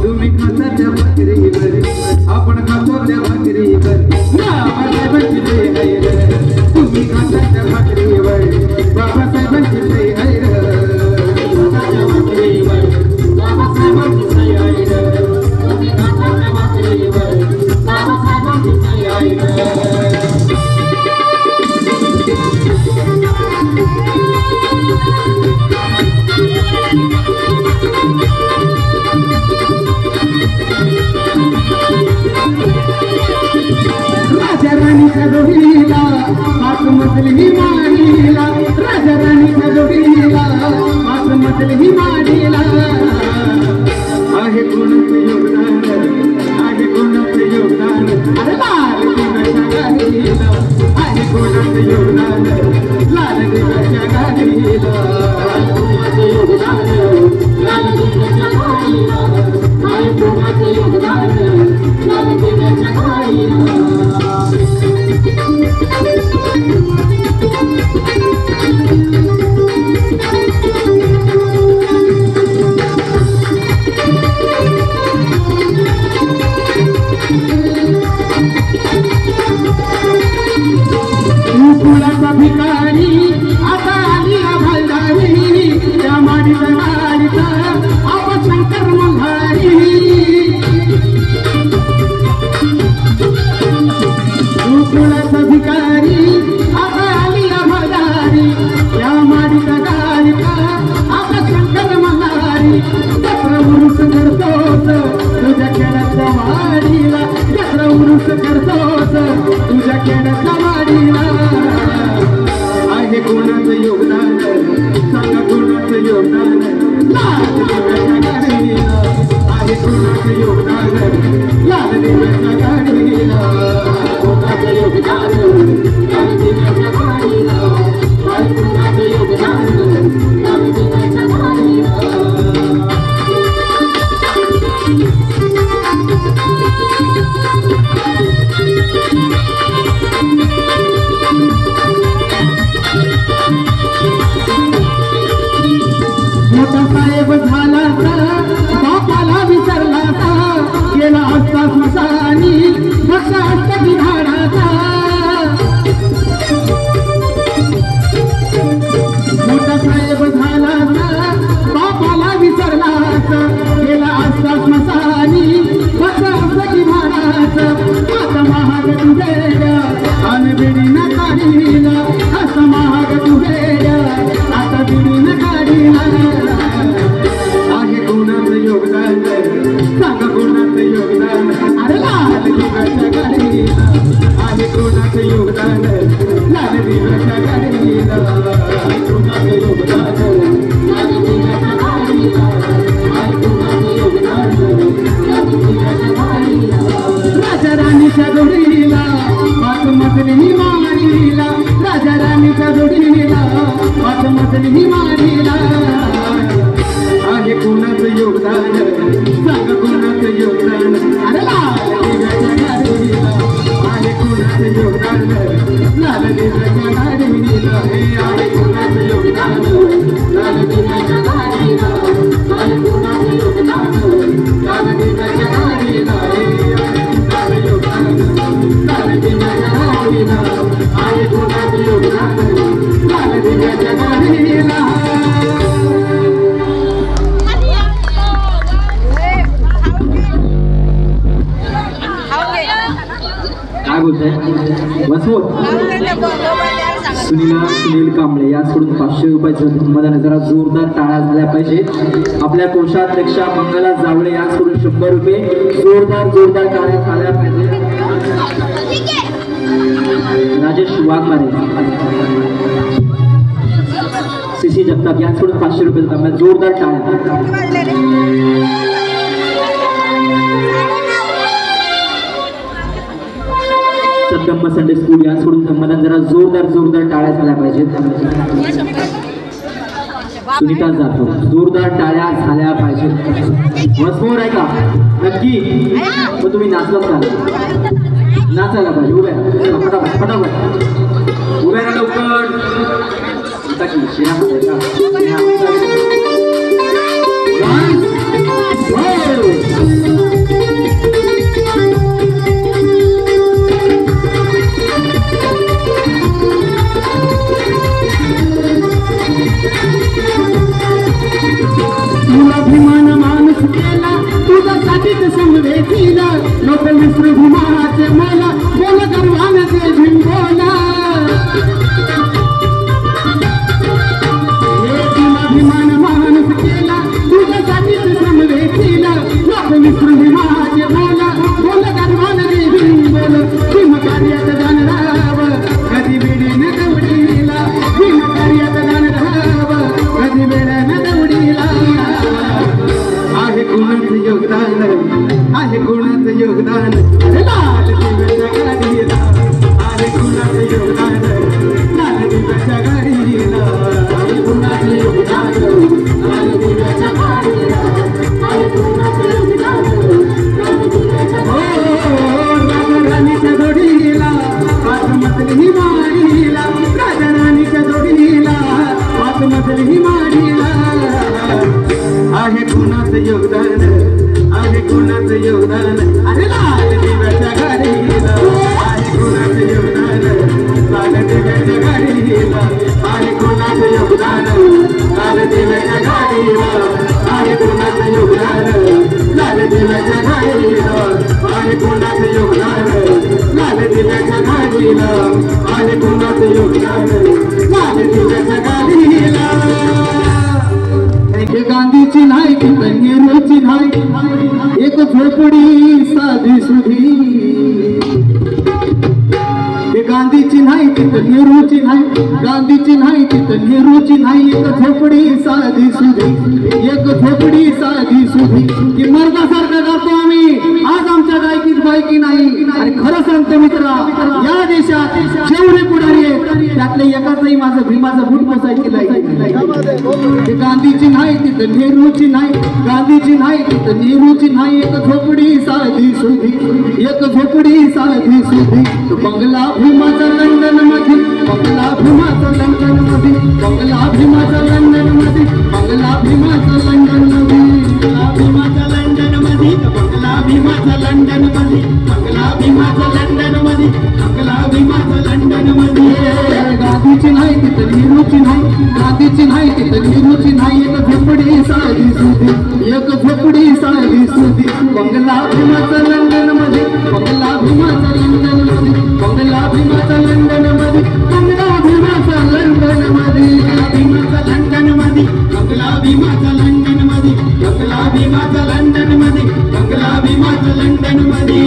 [SPEAKER 5] तुम्ही खाता त्या भाकरीवर, आपण खातो त्या भाकरीवर, बाबासाहेबांची जय हैर, तुम्ही खाता त्या भाकरीवर, बाबासाहेबांची जय हैर, खाता त्या भाकरीवर, बाबासाहेबांची जय हैर, तुम्ही खाता त्या भाकरीवर, बाबासाहेबांची जय हैर. राजा राणीच्या जोडीला पाच मजली माडीला, राजा राणीच्या जोडीला पाच मजली माडीला, आहे कोणाचं योगदान, आहे कोणाचं योगदान, अरे लाल देवाच्या गाडीला, आहे कोणाचं योगदान, लाल देवाच्या गाडीला, कोणाचं योगदान, लाल देवाच्या गाडीला, आहे कोणाचं योगदान, लाल देवाच्या गाडीला. गोकुळाचा भिकारी आता आली भदारी या माडीचा गायका आता शंकर मल्हारी जत्रा उरुस करतोस तुझ्या खेळाच्या वाडीला जत्रा उरुस करतोस तुझ्या खेळाच्या वाडीला आहे कोणाचं योगदान सांगा कोणाचं योगदान लाल दिव्याच्या गाडीला आहे कोणाचं योगदान लाल दिव्याच्या गाडीला कोणाचं योगदान लाल दिव्याच्या गाडीला आहे कोणाचं योगदान लाल दिव्याच्या गाडीला मोठा साहेब झाला बापाला विसरला गेला असता स्मशानी बसा असता झाडाचा मोठा साहेब झाला बापाला विसरला गेला असता स्मशानी बसा असता झाडाचा आता महाग तुझ्या अन बिडीनं काढीला असं महाग तुझ्या आता बिडीनं काढीला आहे कोणाचं योगदान सांगा कोणाचं योगदान अरे लाल दिव्याच्या गाडीला आहे कोणाचं योगदान लाल दिव्याच्या गाडीला आहे कोणाचं योगदान लाल दिव्याच्या गाडीला आहे कोणाचं योगदान लाल दिव्याच्या गाडीला राजा राणीच्या जोडीला पाच मजली माडीला राजा राणीच्या जोडीला पाच मजली माडीला आहे कोणाचं योगदान सांगा कोणाचं योगदान अरे लाल दिव्याच्या गाडीला आहे कोणाचं योगदान लाल दिव्याच्या गाडीला आहे कोणाचं योगदान लाल दिव्याच्या गाडीला आहे कोणाचं योगदान लाल दिव्याच्या गाडीला आहे योगदान लाल दिव्याच्या गाडीला आहे कोणाचं योगदान लाल दिव्याच्या गाडीला काय बोलताय वसवत सुनील कांबळे याचकडून 500 रुपयाचं धर्मदान जरा जोरदार टाळ्या झाल्या पाहिजे आपल्या कोषाध्यक्षा मंगला जावळे याचकडून 100 रुपये जोरदार टाळ्या झाल्या पाहिजे राजेश वाघमारे सीसी जगताप याचकडून 500 रुपये जोरदार टाळ्या सद्दम्म संडे स्कूल याचकडून धम्मदान जरा जोरदार टाळ्या झाल्या पाहिजेत सुनीता जाधव जोरदार टाळ्या झाल्या पाहिजेत वसमोर आहे का नक्की मग तुम्ही नाचलाच का नाचायला पाहिजे उभ्या फटाफट उभ्या ना लवकर अभिमान माणूस केला तुझ्यासाठीच समवेतीला लोक विसरू भूमाचे मला बोल गर्वाने झिंगोला अभिमान माणूस केला तुझ्यासाठीच समवेतीला लोक विसरू भूमाचे मला बोल गर्वाने झिंगोल भीम कार्यात जाणराव कधी वेळेने दौडीला भीम कार्यात जाणराव कधी वेळेने दौडीला आहे कोणाचं योगदान आहे कोणाचं योगदान लाल दिव्याच्या गाडीला आहे कोणाचं योगदान लाल दिव्याच्या गाडीला आहे कोणाचं योगदान लाल दिव्याच्या गाडीला आहे कोणाचं योगदान लाल दिव्याच्या राजा राणीच्या जोडीला पाच मजली माडीला राजा राणीच्या जोडीला पाच मजली माडीला आहे कोणाचं योगदान आहे कोणाचं योगदान अरे लाल दिव्याच्या गाडीला आहे कोणाचं योगदान लाल दिव्याच्या गाडीला आहे कोणाचं योगदान लाल दिव्याच्या गाडीला आहे कोणाचं योगदान लाल दिव्याच्या गाडीला आहे कोणाचं योगदान लाल दिव्याच्या गाडीला आले कुणाचं योगदान लाल दिव्याच्या गाडीला हे गांधीची नाही की नेहरूची नाही एक झोपडी साधी सुधी हे गांधीची नाही तिथं नेहरूची नाही गांधीची नाही तिथं नेहरूची नाही एक झोपडी साधी सुधी एक झोपडी साधी सुधी की मर्दासारखा गातो आम्ही आज आमच्या गायकीत बायकी नाही आणि खरं सांगतो मित्रा या देशात जेवढे पुढारी आहेत त्यातले एकाचही माझं भीमाचं बूट मोसायची नाही हे गांधीची नाही तिथं नेहरूची नाही गांधीची नाही तिथं नेहरूची नाही एक झोपडी साधी सुधी एक झोपडी साधी सुधी बंगला भीमाचा लंडन मध्ये बंगला भीमाचा लंडन मध्ये बंगला भीमाचा लंडन मध्ये बंगला भीमाचा लंडन मध्ये बंगला भीमाचा लंडन मध्ये बंगला भीमाचा लंडन मध्ये बंगला भीमाचा लंडन मध्ये बंगला भीमाचा लंडन मध्ये गांधीची नाही तिथं नेहरूची नाही गांधीची नाही तिथं नेहरूची नाही एक झोपडी साधी सुधी एक झोपडी साधी सुधी बंगला भीमाचा लंडन मध्ये बंगला भीमाचा लंडन मध्ये बंगला भीमाचा लंडन मध्ये बंगला भीमाचा लंडन मध्ये भीमाचा लंडन मध्ये बंगला भीमाचा लंडन मध्ये बंगला भीमाचा लंडन मध्ये बंगला भीमाचा लंडन मध्ये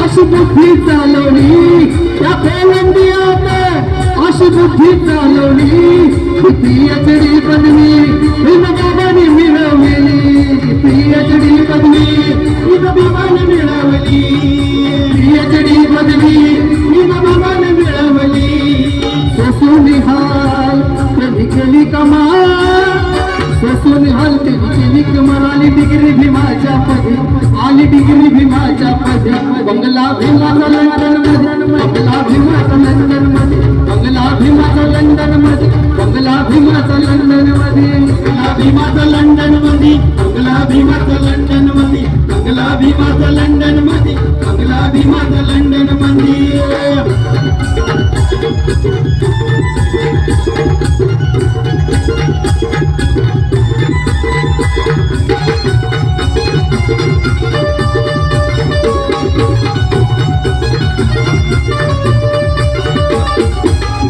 [SPEAKER 5] अशी बुद्धी चालवली त्या कोलंबियात अशी बुद्धी चालवली PhD पदवी भीमबाबांनी मिळवली PhD पदवी भीमबाबांनी मिळवली PhD पदवी भीमबाबांनी मिळवली सोसुनिहाल कधी केली कमाल सोसुनिहाल कधी केली कमाल आली डिग्री भीमाच्या पदी आली डिग्री भीमाच्या पदी बंगला भीमाचा लंडन मध्ये बंगला भीमाचा लंडन मध्ये बंगला भीमाचा लंडन मध्ये बंगला भीमाचा लंडन मध्ये बंगला भीमाचा लंडन मध्ये बंगला भीमाचा लंडन मध्ये बंगला भीमाचा लंडन मध्ये बंगला भीमाचा लंडन मध्ये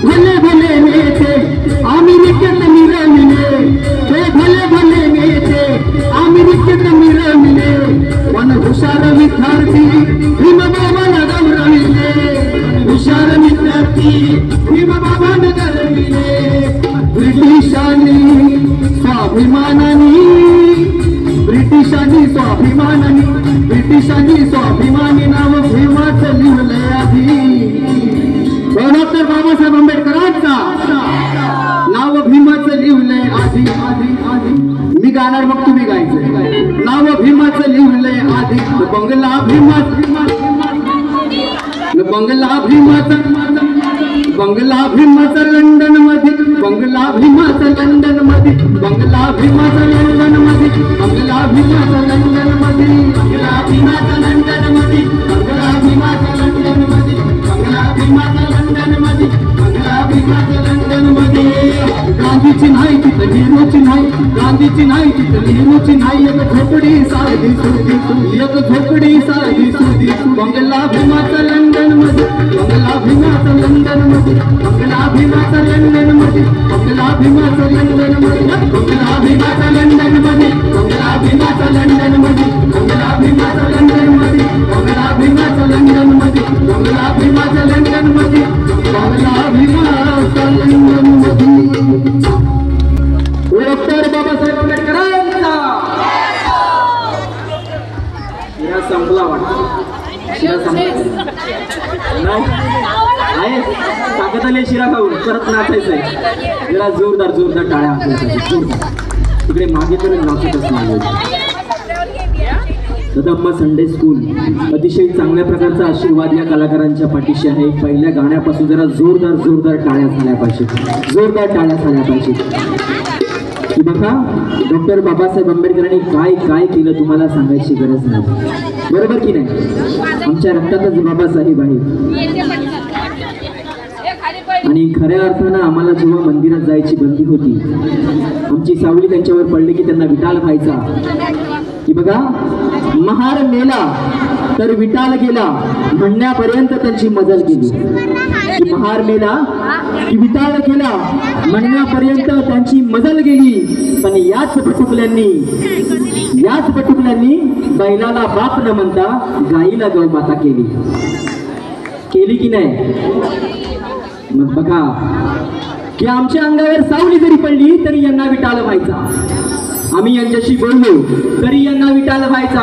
[SPEAKER 5] भले भले नेते अमेरिकेत मिरवले ते भले भले नेते अमेरिकेत मिरवले पण हुशार विद्यार्थी भीमबाबाला गौरविले हुशार विद्यार्थी भीमबाबाला गौरविले ब्रिटिशांनी स्वाभिमानी नाव भीमाचं लिहिलंय आधी डॉक्टर बाबासाहेब आंबेडकरांचा नाव भीमाचं लिहिलंय आधी आधी आधी मी गाणार मग तुम्ही गायचं नाव भीमाचं लिहिलंय आधी बंगला भीमाचा बंगला भीमाचा लंडन मध्ये बंगला भीमाचा लंडन मध्ये बंगला भीमाचा लंडन मध्ये बंगला भीमाचा लंडन मध्ये बंगला भीमाचा लंडन मध्ये बंगला भीमाचा लंडन मध्ये बंगला भीमाचा लंडन मध्ये बंगला भीमाचा लंडन मध्ये गांधीची नाही तिथं नेहरूची नाही गांधीची नाही तिथं नेहरूची नाही एक झोपडी साधी सुधी एक झोपडी साधी सुधी बंगला भीमाचा लंडन मध्ये बंगला भीमाचा लंडन मध्ये बंगला भीमाचा लंडन मध्ये बंगला भीमाचा लंडन मध्ये बंगला भीमाचा लंडन मध्ये बंगला भीमाचा लंडन मध्ये बंगला भीमाचा लंडन मध्ये बंगला भीमाचा लंडन मध्ये बंगला भीमाचा लंडन मध्ये बंगला भीमाचा लंडन मध्ये डॉक्टर बाबासाहेब आंबेडकरांचा शिरा संपला वाटतं शिरा संपला आहे ताकद आली शिरा खाऊन परत नाचायचंय जरा जोरदार जोरदार टाळ्या आपल्यासाठी तिकडे मागे तर नाचतच नाही ददम्मा संडे स्कूल अतिशय चांगल्या प्रकारचा आशीर्वाद या कलाकारांच्या पाठीशी आहे पहिल्या गाण्यापासून जरा जोरदार जोरदार टाळ्या झाल्या पाहिजे जोरदार टाळ्या झाल्या पाहिजे
[SPEAKER 4] की बघा डॉक्टर बाबासाहेब आंबेडकरांनी काय काय केलं तुम्हाला सांगायची गरज नाही, बरोबर की नाही? आमच्या रक्तातच बाबासाहेब आहे. आणि खऱ्या अर्थानं आम्हाला जेव्हा मंदिरात जायची बंदी होती, आमची सावली त्यांच्यावर पडली की त्यांना विटाळ व्हायचा. की बघा महार मेला तर विटाळ गेला म्हणण्यापर्यंत त्यांची मजल गेली. की महार मेला की विटाळ गेला म्हणण्यापर्यंत त्यांची मजल गेली. पण याच पटुकल्यांनी बैलाला बाप न म्हणता गाईला गौमाता केली की नाही? मग बघा की आमच्या अंगावर सावली जरी पडली तरी यांना विटाळ व्हायचा. आम्ही यांच्याशी बोललो तरी यांना विटाळ व्हायचा.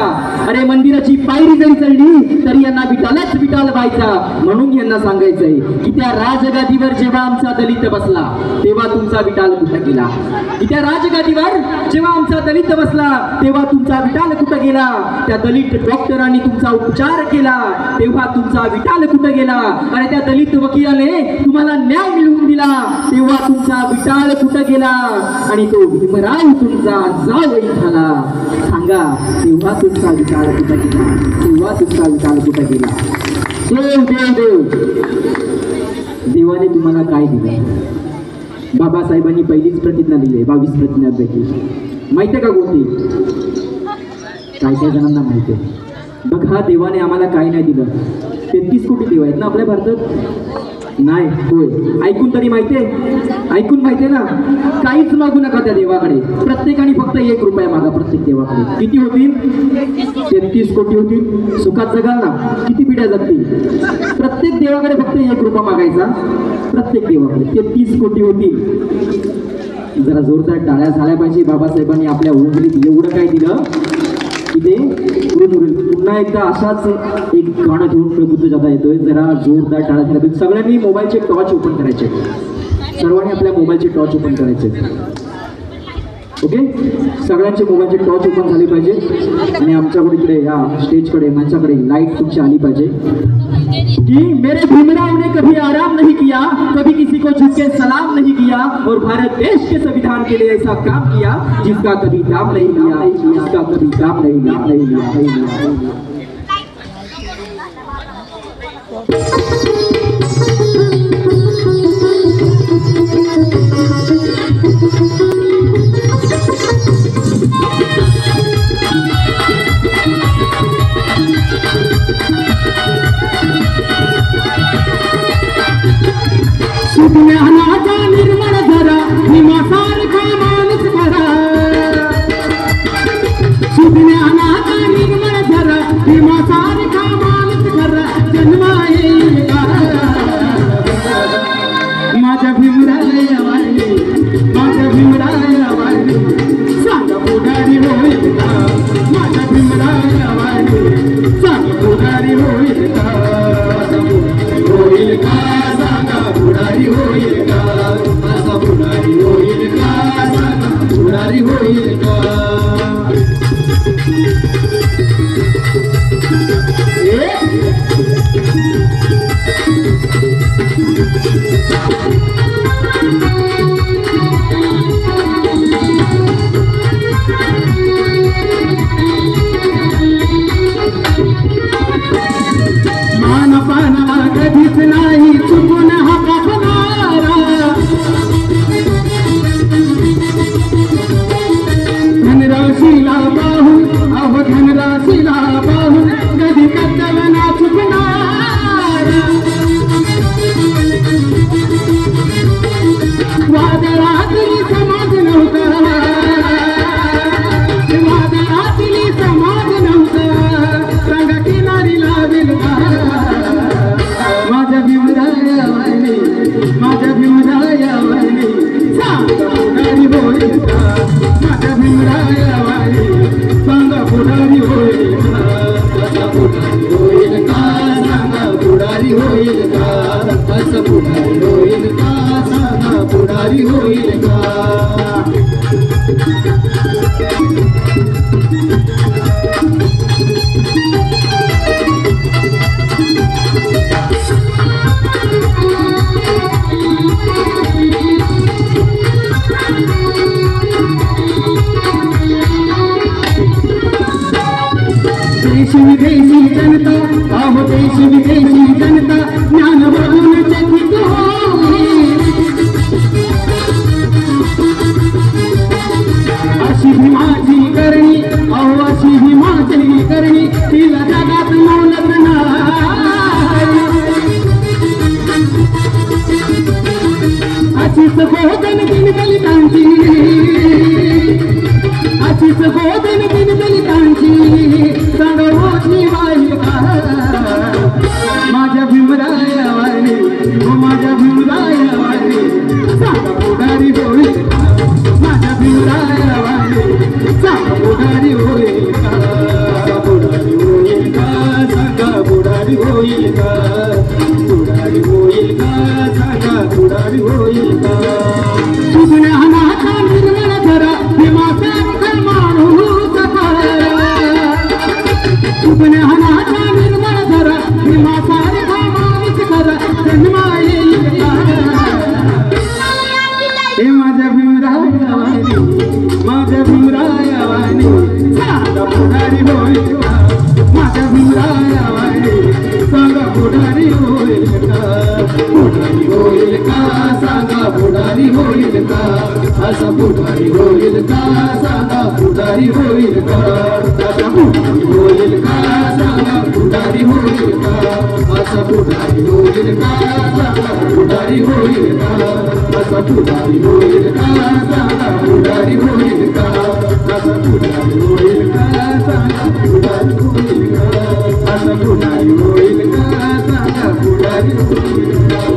[SPEAKER 4] अरे मंदिराची पायरी जरी चढली तरी यांना विटाळ व्हायचा. म्हणून यांना सांगायचंय की त्या राजगादीवर जेव्हा आमचा दलित बसला तेव्हा तुमचा विटाळ कुठं गेला? की त्या राजगादीवर जेव्हा आमचा दलित बसला तेव्हा तुमचा विटाळ कुठं गेला? त्या दलित डॉक्टरांनी तुमचा उपचार केला तेव्हा तुमचा विटाळ कुठं गेला? अरे त्या दलित वकिलाने तुम्हाला न्याय मिळवून दिला तेव्हा तुमचा विटाळ कुठं गेला? आणि तो भीमराव तुमचा जावई झाला, सांगा तेव्हा तुमचा विचार कुठं गेला? तेव्हा तुमचा विचार कुठं गेला? देव देव देव देवाने तुम्हाला काय दिलं? बाबासाहेबांनी पहिलीच प्रतिज्ञा दिली, 22 प्रतिज्ञांपैकी माहितीये का कोणती? काय काय जणांना माहिती आहे. बघा देवाने आम्हाला काय नाही दिलं. 33 कोटी देव आहेत ना आपल्या भारतात? नाही. होय, ऐकून तरी माहितीये? ऐकून माहितीये ना? काहीच मागू नका त्या देवाकडे. प्रत्येकाने फक्त 1 रुपया मागा प्रत्येक देवाकडे. किती होतील? 33 कोटी होतील. सुखात जगाल ना? किती पिढ्या जगतील? प्रत्येक देवाकडे फक्त 1 रुपया मागायचा. प्रत्येक देवाकडे 33 कोटी होतील. जरा जोरदार टाळ्या झाल्या पाहिजे. बाबासाहेबांनी आपल्या उंगलीत एवढं काय दिलं की ते पुन्हा एकदा अशाच एक गाणं घेऊन प्रबुद्ध जाता येतोय. जरा जोरदार टाळ्या झाल्या पाहिजे. सगळ्यांनी मोबाईलचे टॉर्च ओपन करायचे. सर्वांनी आपल्या मोबाईलचे टॉर्च ओपन करायचे. ओके, सगळ्यांचे मोबाईलचे टॉर्च ओपन झाले पाहिजे. आणि आमच्याकडे इकडे या स्टेजकडे माझ्याकडे लाईट तुमची आली पाहिजे. कि मेरे भीमराव ने कभी आराम नहीं किया, कभी किसी को झुक के सलाम नहीं किया और भारत देश के संविधान के लिए ऐसा काम किया जिसका कभी दाम नहीं लिया, जिसका कभी दाम नहीं लिया.
[SPEAKER 5] ज्ञानाचा निर्मळ धरा भीमासारखा माणूस भरा. सुज्ञानाचा निर्मळ धरा भीमासारखा माणूस भरा. जन्मा येईल का माझ्या भीमराया वाणी, माझ्या भीमराया वाणी. सांगा पुढारी होईल का माझ्या भीमराया वाणी? सांगा पुढारी होईल का? होईल का? पुढारी होईल का? असा पुढारी होईल का? पुढारी होईल का? मानपाना कधीच नाही चुकून हा कापणारा. धनराशीला पाहून अहो धनराशीला पाहून कधी कदल ना चुकणारा. वादळातली समाज नव्हता, वादळातली समाज नव्हता. रंग किनारी लावेल माझ्या भीमराया वाणी, माझ्या भीमराया वाणी. सांगा पुढारी होईल का माझ्या भीमराया वाणी? सांगा पुढारी होईल का? असं पुढारी होईल का? सांगा पुढारी होईल का? असं पुढारी होईल का? सांगा पुढारी होईल का? देश विदेशी जनता, अहो देश विदेशी जनता ज्ञान बघून चकित होईल. अशी ही माझी करणी, अहो अशी ही माझी करणी, तिला जगात मोलत नाही. अशीच गोदन दिन दलितांची, अशीच गोदन दिन दलितांची सडवोची वाईल का माझ्या भीमरायावाणी, हो माझ्या भीमरायावाणी सांगा पुढारी होईल का, माझ्या भीमरायावाणी सांगा पुढारी होईल का, पुढारी होईल का, सांगा पुढारी होईल का, पुढारी होईल का, सांगा पुढारी होईल का. तुझ्या हाता निर्मळ धरा भीमासारखा माणूस करा, तुझ्या हाता निर्मळ धरा भीमासारखा माणूस करा, जन्मा येईल का. हे माझ्या भीमरायावाणी, माझ्या भीमरायावाणी सांगा पुढारी होईल का, माझ्या भीमरायावाणी सांगा पुढारी होईल का, पुढारी होईल का, सांगा पुढारी होईल का, असा पुढारी होईल का, सांगा पुढारी होईल का, असा पुढारी होईल का, सांगा पुढारी होईल का, असा पुढारी होईल का, सांगा पुढारी होईल का, असा पुढारी होईल का, सांगा पुढारी होईल का, असा पुढारी होईल का, सांगा पुढारी होईल का, असा पुढारी होईल का, सांगा पुढारी होईल का.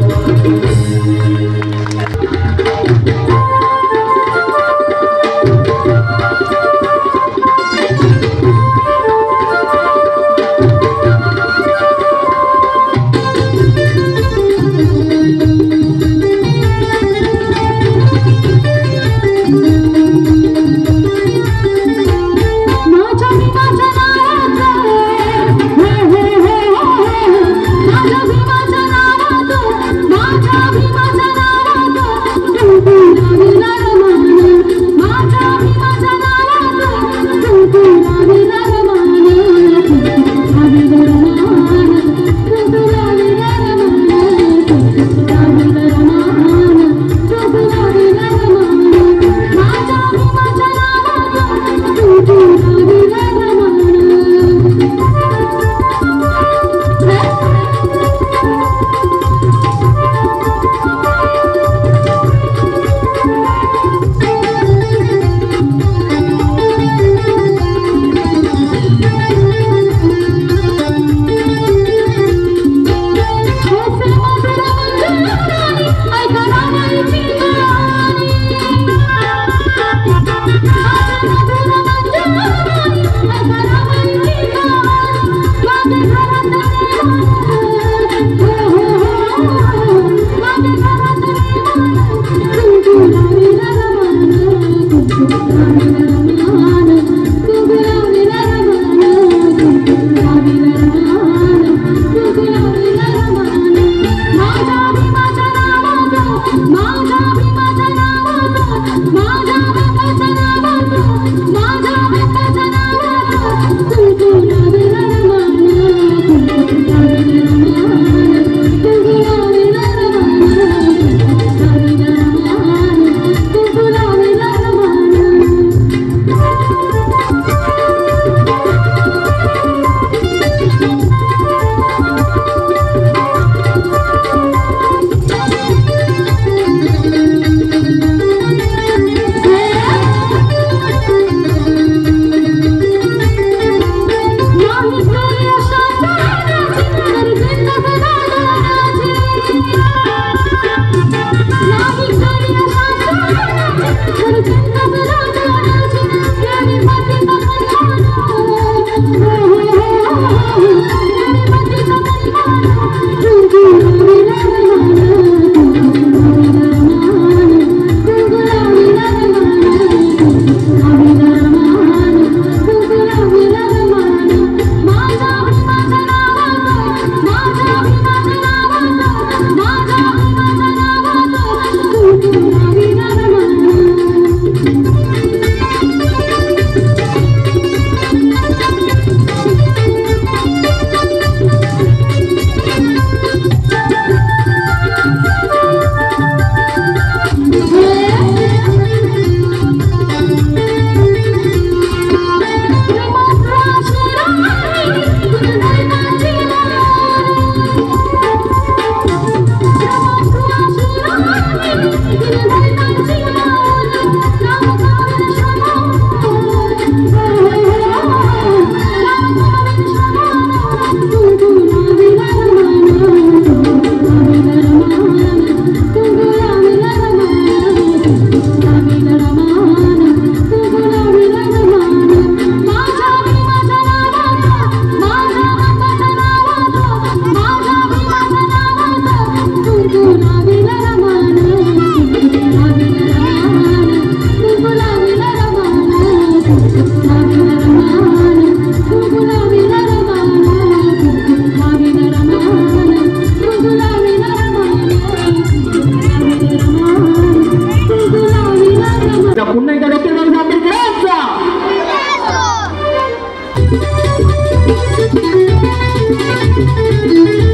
[SPEAKER 4] पुन्हा एकदा डॉक्टर बाबासाहेब आंबेडकरांचा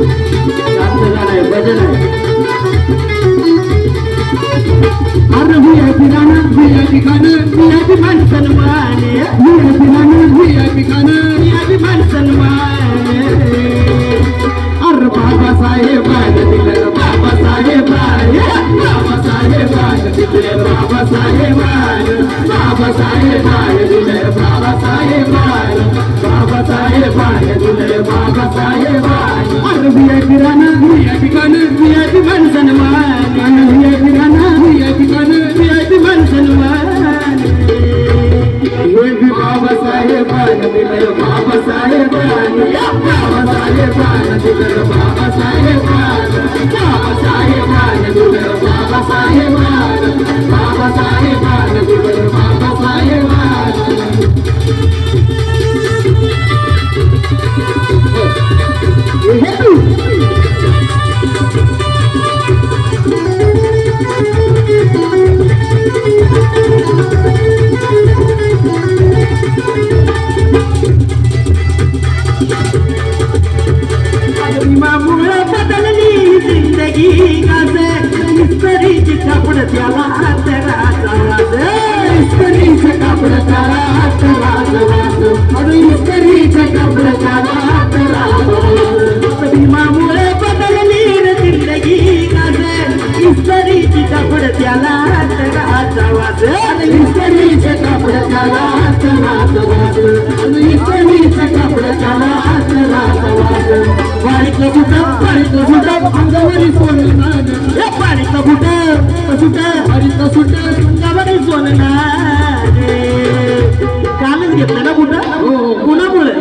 [SPEAKER 4] झालंय भजन आहे. अरे VIP गाणं VIP गाणं VIP मान सन्मान VIP गाणं VIP गाणं VIP मान सन्मान अरे बाबासाहेबांनी दिलं बाबासाहेबांनी बाबासाहेबांनी दिलं बाबासाहेबांनी बाबासाहेबांनी दिलं बाबासाहेबांनी बाबासाहेबांनी दिलं बाबासाहेबांनी अरे VIP गाणं VIP गाणं VIP मान सन्मान VIP गाणं VIP गाणं VIP मान सन्मान बाबासाहेबांनी दिलं बाबासाहेबांनी बाबासाहेबांनी दिलं बाबासाहेबांनी बाबासाहेबांनी दिलं बाबासाहेबांनी बाबासाहेबांनी दिलं बाबासाहेबांनी भीमामुळे बदलली जिंदगी गाजे इस्त्रीची कापड त्याला हात राजावाज इस्त्रीचे कापड त्याला हात राजावाज अरे इस्त्रीचे कापड त्याला हात राजावाज भीमामुळे बदलली जिंदगी गाजे इस्त्रीची कापड त्याला हात राजावाज अरे इस्त्रीचे कापड त्याला हात राजावाज अरे इस्त्रीचे कापड त्याला हात राजावाज पाणीतलं बुटं अंगावरी सोनं हे पाणीतलं बुटं पाणीतलं सुटं अंगावरी सोनं कालच घेतलं ना बुटं हो कुणामुळे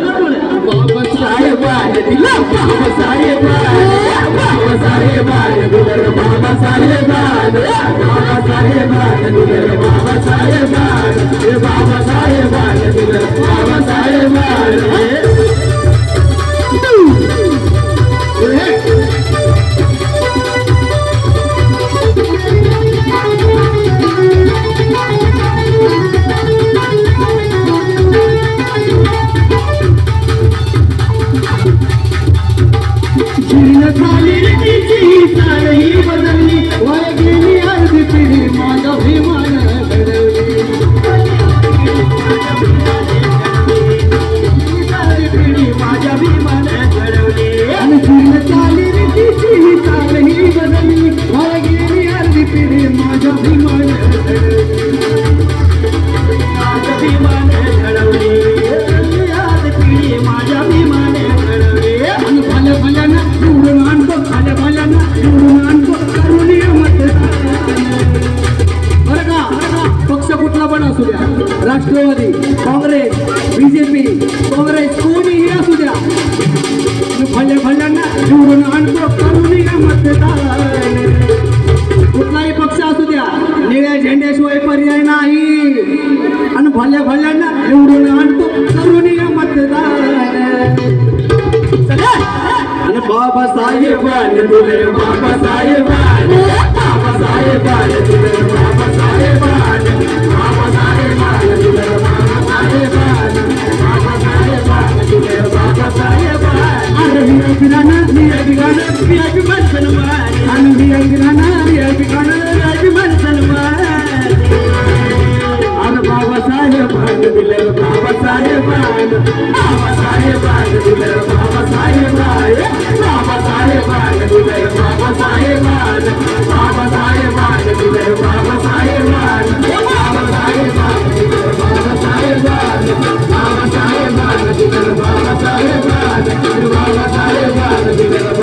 [SPEAKER 4] बाबासाहेबांनी दिलं बाबासाहेबांनी बाबासाहेबांनी दिलं बाबासाहेबांनी बाबासाहेबांनी दिलं बाबासाहेबांनी बाबासाहेबांनी दिलं बाबासाहेबांनी राष्ट्रवादी काँग्रेस बीजेपी काँग्रेस कोणीही असू द्या भल्यांना निवडून आणतो करूनही मतदान कुठलाही पक्ष असू द्या निळ्या झेंड्याशिवाय पर्याय नाही आणि भल्यांना निवडून आणतो करूनही मतदान आणि बाबासाहेबांनी दिले बाबासाहेबांनी बाबासाहेबांनी दिले बाबासाहेबांनी बाबासाहेबांनी दिले बाबासाहेबांनी बाबासाहेबांनी दिले बाबासाहेबांनी अरे VIP गाणं VIP मान सन्मान आणि VIP गाणं VIP गाणं VIP मान सन्मान अरे बाबासाहेबांनी दिले बाबासाहेबांनी बाबासाहेबांनी दिले बाबासाहेबांनी बाबासाहेबांनी दिले बाबासाहेबांनी बाबासाहेबांनी दिले बाबासाहेबांनी बाबासाहेबांनी दिले बाबासाहेबांनी बाबासाहेबांनी दिले बाबासाहेबांनी बाबासाहेबांनी दिले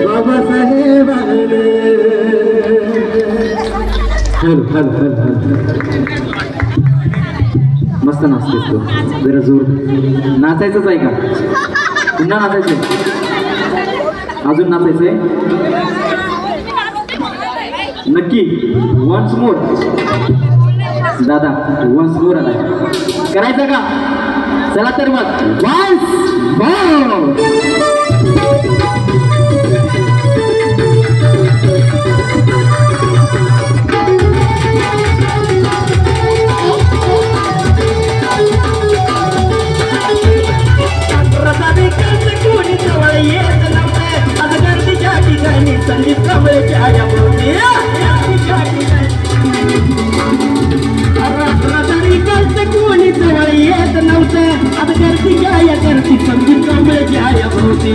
[SPEAKER 4] बाबासाहेबांनी मस्त नाचतेस तू जरा जोर नाचायचंच आहे का पुन्हा नाचायचंय अजून नाचायचंय नक्की वन्स मोर दादा वन्स मोर आलाय करायचं का चला तर मग वन्स मोर संगीत कोणी जवळ येत नव्हतं आता करती काय करती संगीत जाया भोवती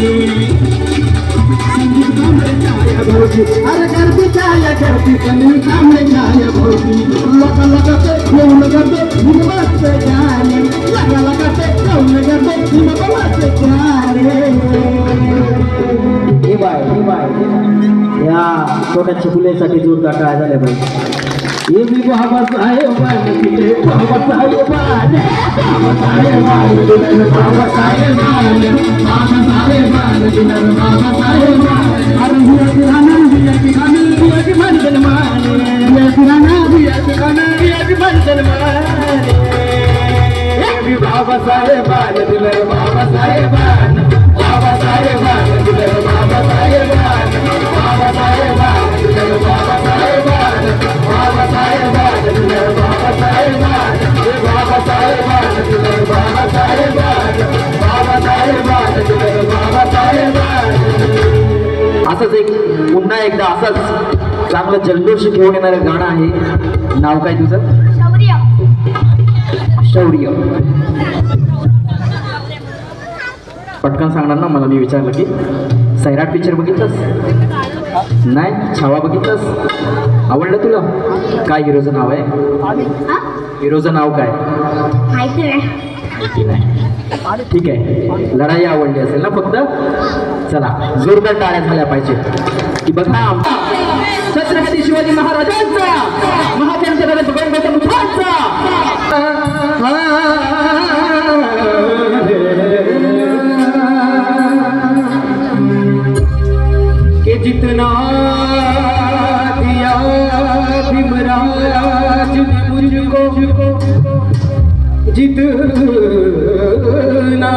[SPEAKER 4] संगीत जाया भोवती अरे करती काय करती संगीत जाया भोवती लगा लगाते घेऊन करते हिमत जाणे लगा लगाते घेऊन करते हिमत जाणे हे बाय या छोट्या चिकुलेसाठी जोरदार काय झाले बाई ये भी बाबा साहेब बाबा साहेब बाबा साहेब बाबा साहेब अरे हुआ पुराना हुआ की मंजिल माने हुआ पुराना हुआ की मंजिल माने ये भी बाबा साहेब बाबा साहेब बाबा साहेब बाबा साहेब बाबा असंच एक पुन्हा एकदा असंच चांगलं जल्लोष घेऊन येणारं गाणं आहे नाव काय तुझं शौर्य पटकन सांगणार ना मला मी विचारलं की सैराट पिक्चर बघितलंस नाही छावा बघितलंस आवडलं तुला काय हिरोचं नाव आहे हिरोचं नाव काय माहिती नाही ठीक आहे लढाई आवडली असेल ना फक्त चला जोरदार टाळ्या झाल्या पाहिजे की बघा छत्रपती शिवाजी महाराजांचा महाजनता भगवान गौतम बुद्धांचा के जितना दिया भीमराज ने मुझको जितना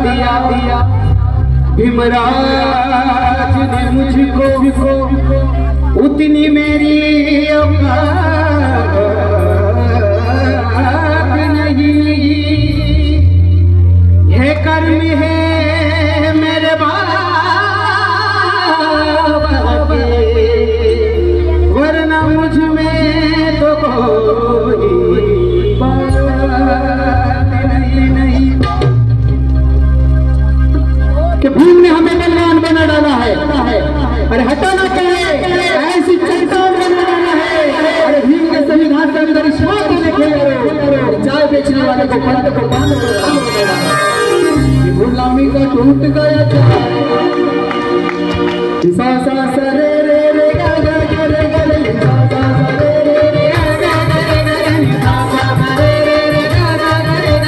[SPEAKER 4] दिया भीमराज ने मुझको उतनी मेरी औकात नहीं है कर्म है मेरे बाबा वरना मुझ में तो कोई बात नहीं कि भीम ने हमें बलवान बना डाला है अरे हटाना चाहिए ऐसी चट्टान बना डाला है अरे भीम के संविधान का अंदर विश्वास लिखे चाय बेचने वाले को बंद को गुलामी का टूट गया सरे रे रे गा गा गा रे गा रे सरे रे रे गा गा गा रे रे सरे रे रे गा गा गा रे रे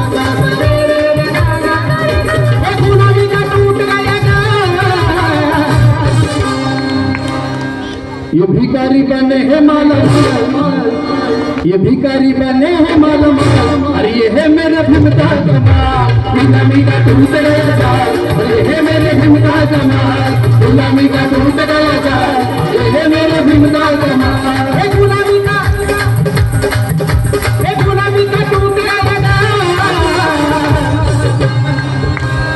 [SPEAKER 4] सरे रे रे गा गा गा गुलामी का टूट गया ये भिखारी बने हैं मालूम ये भिखारी बने हैं मालूम अरे ये है मेरा भीमका कमाल गुलामी का टूट गया ये है मेरे भीमका कमाल गुलामी का टूट गया ये है मेरे भीमका कमाल गुलामी का टूट गया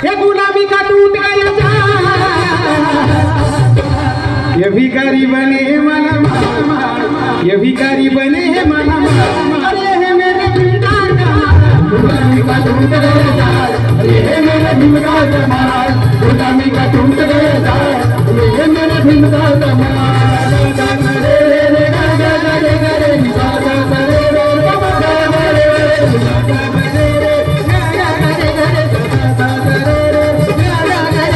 [SPEAKER 4] ये गुलामी का टूट गया ये भिखारी बने हैं मालूम ये भिखारी बने हैं मालूम अरे है मेरे भीमका गुलामी का टूट गया ये है मेरे भीमका कमाल गुलामी का टूट गया ये है मेरे भीमका कमाल रे रे रे गा गा गा रे गा रे गा गा गा रे रे गा गा गा रे रे गा गा गा रे रे गा गा गा रे गा रे गा गा गा रे रे गा गा गा रे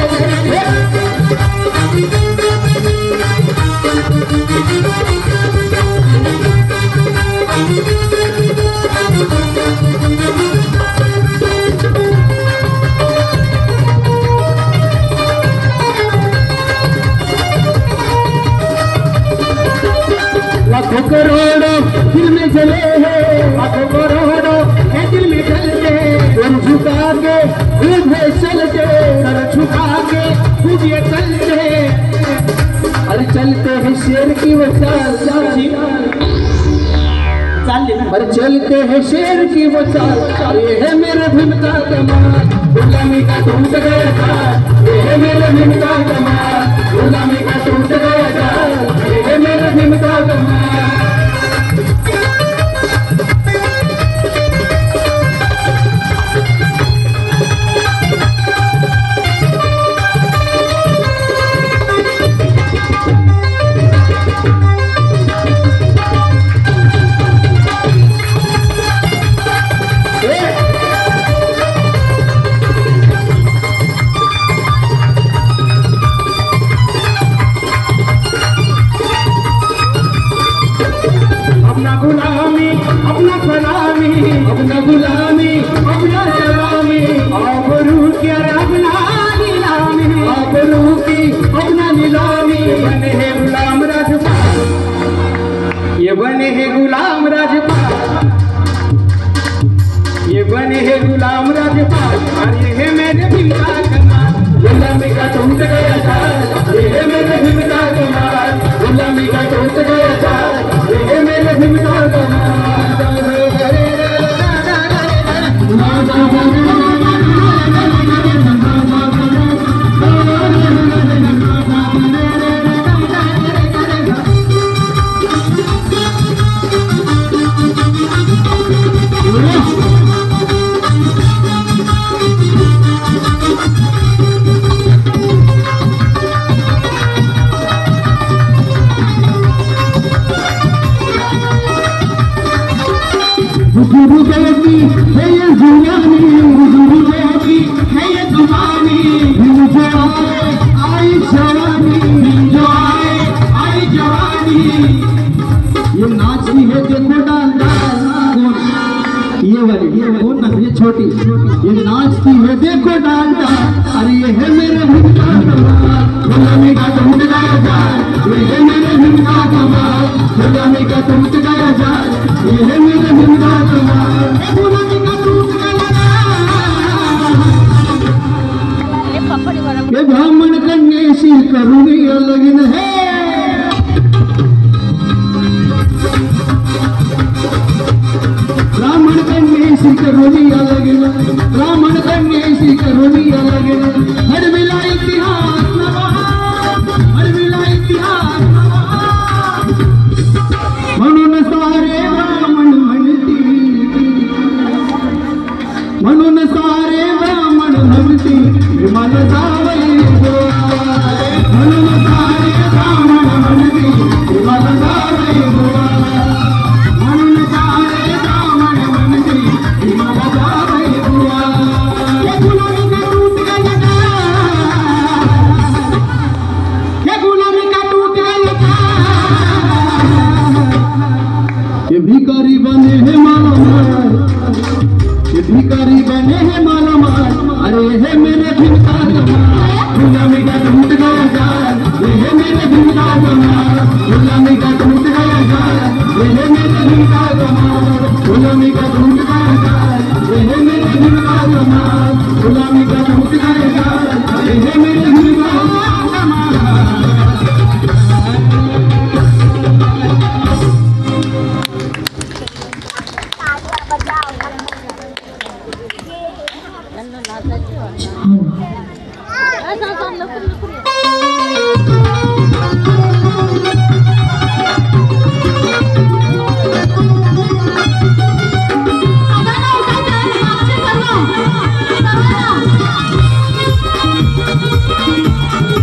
[SPEAKER 5] शेर की वो चाल चाची
[SPEAKER 4] चालले ना
[SPEAKER 5] अरे चलते हैं शेर की वो चाल ये है मेरे भीम का कमाल गुलामी का टूट गया था ये है मेरे भीम का कमाल गुलामी का टूट गया था ये है मेरे भीम का कमाल अपना गुलामी अपना सलामी आबरू क्या अपना नीलामी आबरू की अपना नीलामी बने हैं गुलाम राजपाल ये बने हैं गुलाम राजपाल ये बने हैं गुलाम राजपाल और ये है मेरे भीम का कमाल गुलामी का टूट गया था ये है मेरे भीम का कमाल गुलामी का टूट गया था ये है मेरे भीम का कमाल गुरु देवी है ये जुवानी गुरु देवी है ये जुवानी मुझे आई जवानी जो आई जवानी ये नाचती है देखो डालता ये वाली कौन ना ये छोटी ये नाचती है देखो डालता अरे ये है मेरे भीम का कमाल गुलामी का टूट गया जाए ये है मेरे भीम का कमाल गुलामी का टूट गया जाए ये है मेरे भीम का कमाल गुलामी का टूट गया ये ब्राह्मण कन्या सी करुणी लगन है ब्राह्मण कन्या सी करुणी लगन ब्राह्मण कन्या सी करुणी लगन हर मिला इतिहास नवा हर मिला इतिहास म्हणून सारे ब्राह्मण म्हणती म्हणून सारे ब्राह्मण म्हणती विमान जावई म्हणून सारे ब्राह्मण म्हणती विमान जावई म्हणून सारे ब्राह्मण म्हणती विमान जावई हे गुलामी का टूट गया हे गुलामी का टूट गया ये भिखारी बने हैं मालामाल ये भिखारी बने हैं मालामाल अरे है मेरे भीम का कमाल गुलामी का टूट गया जाल ये है मेरे भीम का कमाल गुलामी का टूट गया जाल ये है मेरे भीम का कमाल गुलामी का टूट गया जाल ये है मेरे भीम का कमाल गुलामी का टूट गया जाल ये है मेरे भीम का कमाल
[SPEAKER 6] Thank you.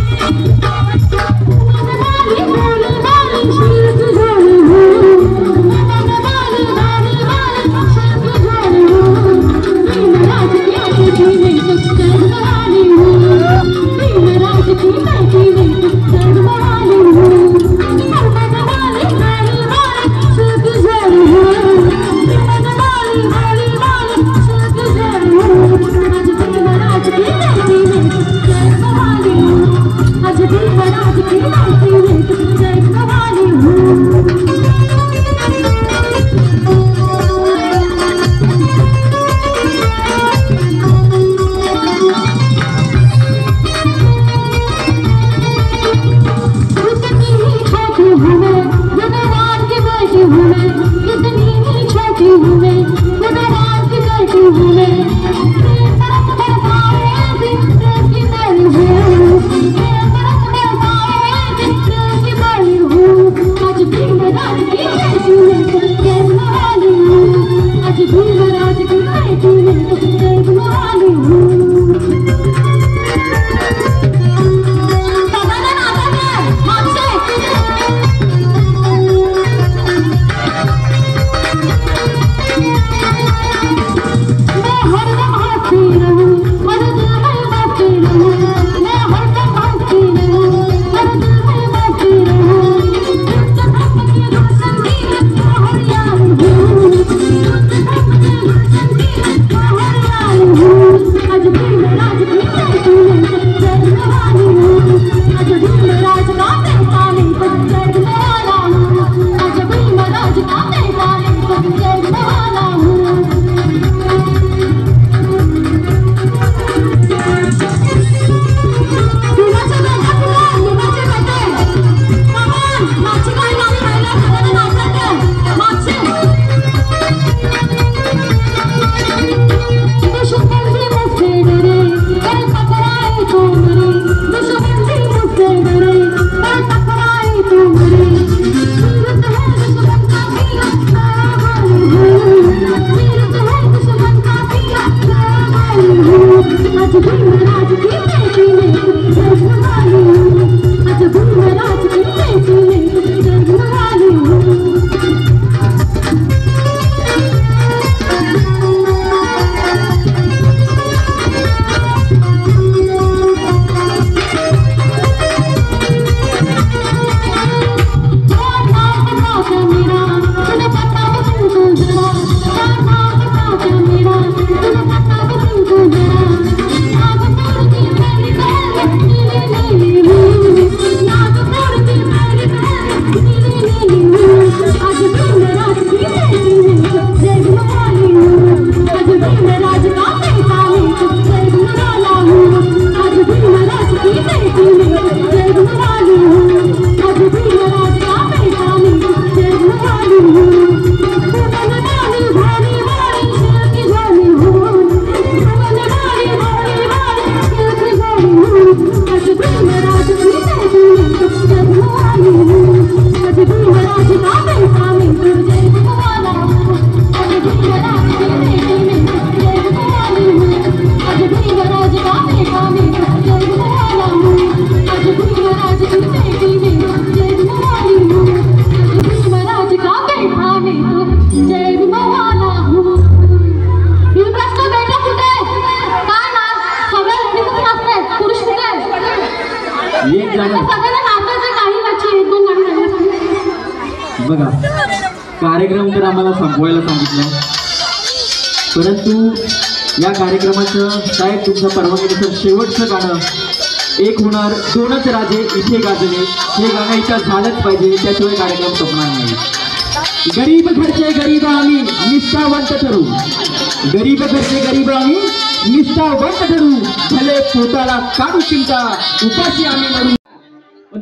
[SPEAKER 4] बघा कार्यक्रम तर आम्हाला संपवायला सांगितलं, परंतु या कार्यक्रमाचं साहेब तुमच्या परवानगीनुसार शेवटचं गाणं एक होणार दोनच राजे इथे गाजले, हे गाणं इथं झालंच पाहिजे, त्याशिवाय कार्यक्रम संपणार नाही. गरीब घरचे गरीब आम्ही निष्ठावंत ठरू, गरीब घरचे गरीब आम्ही निष्ठावंत ठरू, भले पोटाला काढू चिंता उपाशी आम्ही मरू.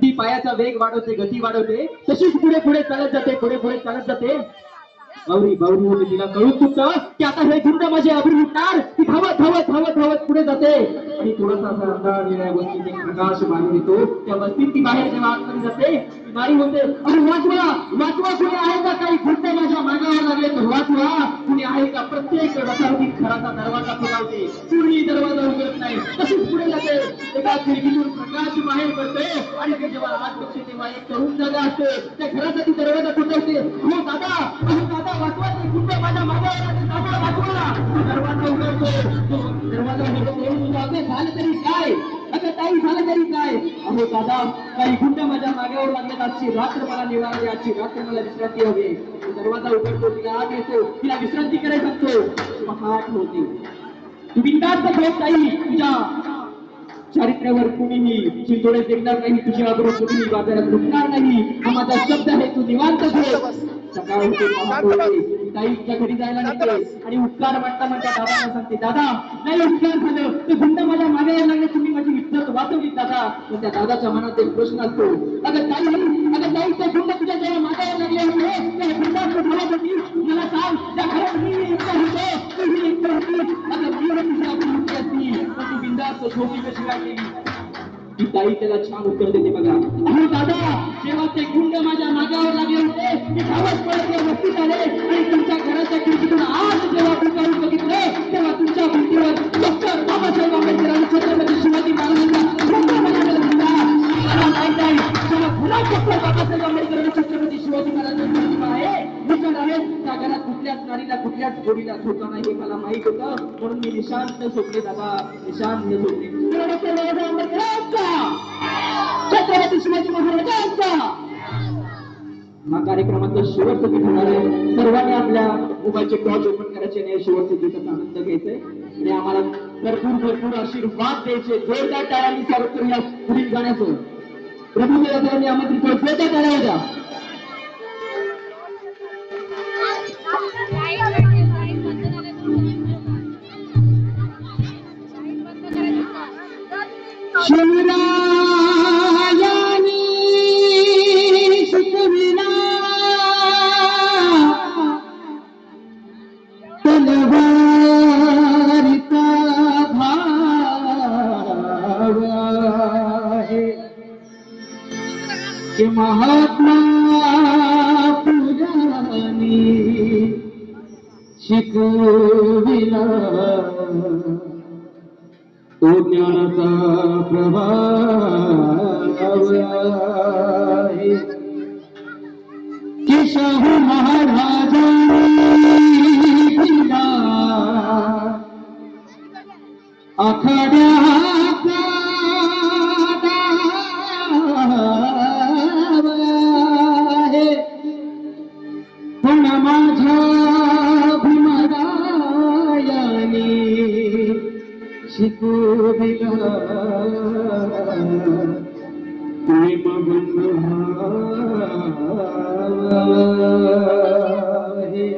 [SPEAKER 4] ती पायाचा वेग वाढवते, गती वाढवते, तशीच पुढे पुढे चालत जाते, पुढे पुढे चालत जाते. बावरी बावरी होते, तिला कळून चुकतं की आता हे गुंड माझे अभि उठणार. ती धावत धावत धावत धावत पुढे जाते आणि थोडासा असा अंधार वेगळ्या वस्तीत एक प्रकाश बाहेर येतो. त्या वस्तीत ती बाहेर जेव्हा आतमध्ये जाते, मारी होते, अरे वाचवा वाचवा, कुणी आहे का? काही गुंड माझ्या मागावर लागले तर वाचवा, कुणी आहे का? प्रत्येक वसाहतीत घराचा दरवाजा फुटावते, कुणी दरवाजा उघडत नाही, तशीच पुढे जाते. एका खिडकीतून प्रकाश बाहेर पडते आणि ते जेव्हा आत बघते तेव्हा एक तरुण जागा असते, त्या घराचा ती दरवाजा फुटवते. हो दादा, दादा वाचवा, ते गुंड माझ्या मागावर लागले, दादा वाचवा. दरवाजा उघडतो, दरवाजा उघडतो, अगं झालं तरी काय, अगं ताई झालं तरी काय? अहो दादा, काही गुंड माझ्या मागावर लागले, आजची रात्र मला निवारा दे, आजची रात्र मला विश्रांती हवी. दरवाजा उघडतो, तिला आत येतो, तिला विश्रांती करायला सांगतो. पहाट होती, तू बिनधास्त खेळ ताई, तुझ्या चारित्र्यावर कुणीही चिंतोडे देखणार नाही, तुझी आबरू कुणीही बाजारात लुटणार नाही. हा माझा शब्द आहे, तू निवांत घे. सकाळ होते, पहाट होते, ताईच्या घरी जायला निघते आणि उपकार म्हणता म्हणता दादाला सांगते, दादा नाही उपकार झालं, ते गुंड माझ्या मागे यायला लागले, तुम्ही माझी इज्जत वाचवली दादा. पण त्या दादाच्या मनात एक प्रश्न असतो, अगं ताई ते गुंड तुझ्या जेव्हा मागे यायला लागले होते, त्या गुंडाचं घरात होती, मला सांग त्या घरात मी एकटा होतो, तुम्ही एकटा होती, अगं मी तुझी आपली मुक्ती असती, पण ती बिंदास झोपी कशी काय केली? ती ताई त्याला छान उत्तर देते, बघा अहो दादा, जेव्हा ते गुंड माझ्या मागावर लागले होते, ते धावत पडत या वस्तीत आले आणि तुमच्या घराच्या खिडकीतून आज जेव्हा बुकावून बघितलं, तेव्हा तुमच्या भिंतीवर डॉक्टर बाबासाहेब आंबेडकर आणि छत्रपती शिवाजी महाराजांचा फोटो बनवलेला होता. मला माहित आहे, जेव्हा पुन्हा डॉक्टर बाबासाहेब आंबेडकर आणि छत्रपती शिवाजी महाराजांचा प्रतिमा आहे, निशाण आहे, त्या घरात कुठल्याच नारीला कुठल्याच गोडीला धोका नाही, हे मला माहित होतं, म्हणून मी निशांत झोपले दादा, निशांत झोपले. छत्रपती शिवाजी महाराजांचा हा कार्यक्रमाचा शेवटचं गीत होणार आहे. सर्वांनी आपल्या मोबाईलचे टॉर्च ओपन करायचे आणि शेवटच्या गीताचा आनंद घ्यायचा आणि आम्हाला भरपूर आशीर्वाद द्यायचे. जोरदार टाळ्यांनी स्वागत करूया पुढील गाण्याचं. प्रभू देवानी आमंत्रित करू, जोरदार टाळ्या द्या. शिवरायाने शिकविला तलवारीचा भाव आहे, के महात्मा फुलांनी शिकविला तो ज्ञानाचा प्रभाव आहे, की शाहू महाराजांनी दिला आखाड्याचा दाव आहे. पण माझ्या भीमरायाने शिकविला प्रेमबंध आहे,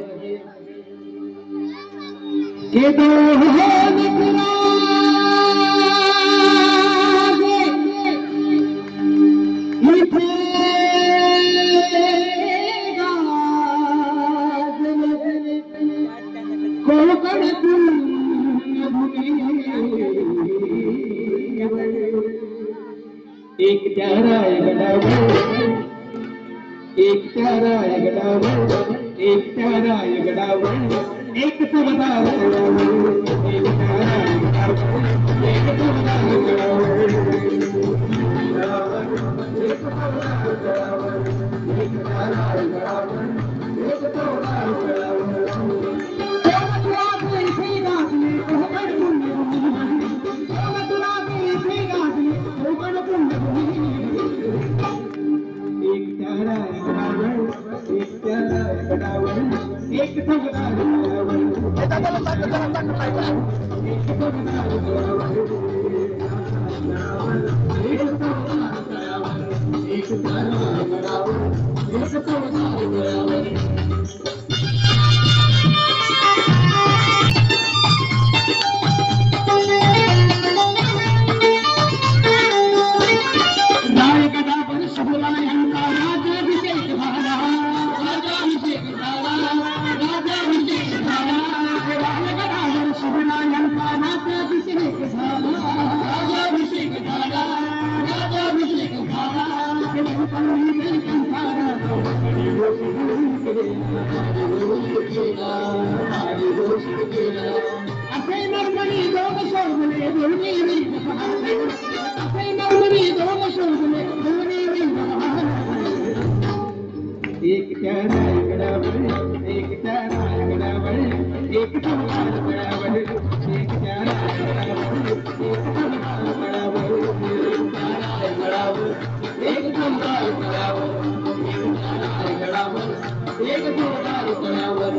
[SPEAKER 4] के दोन इथे गाजले कोकणातून एक त्या रायगडावर
[SPEAKER 5] एकट्या रायगडावर एकट्या रायगडावर एक चमदार गडावर एकट्या रायगडावर एक चमदार गडावर एकट्या रायगडावर एक चमदार गडावर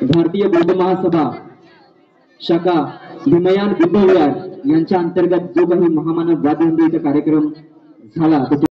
[SPEAKER 4] भारतीय बौद्ध महासभा शाखा भीमयान बुद्धविहार यांच्या अंतर्गत जो काही महामानव वादविंद कार्यक्रम झाला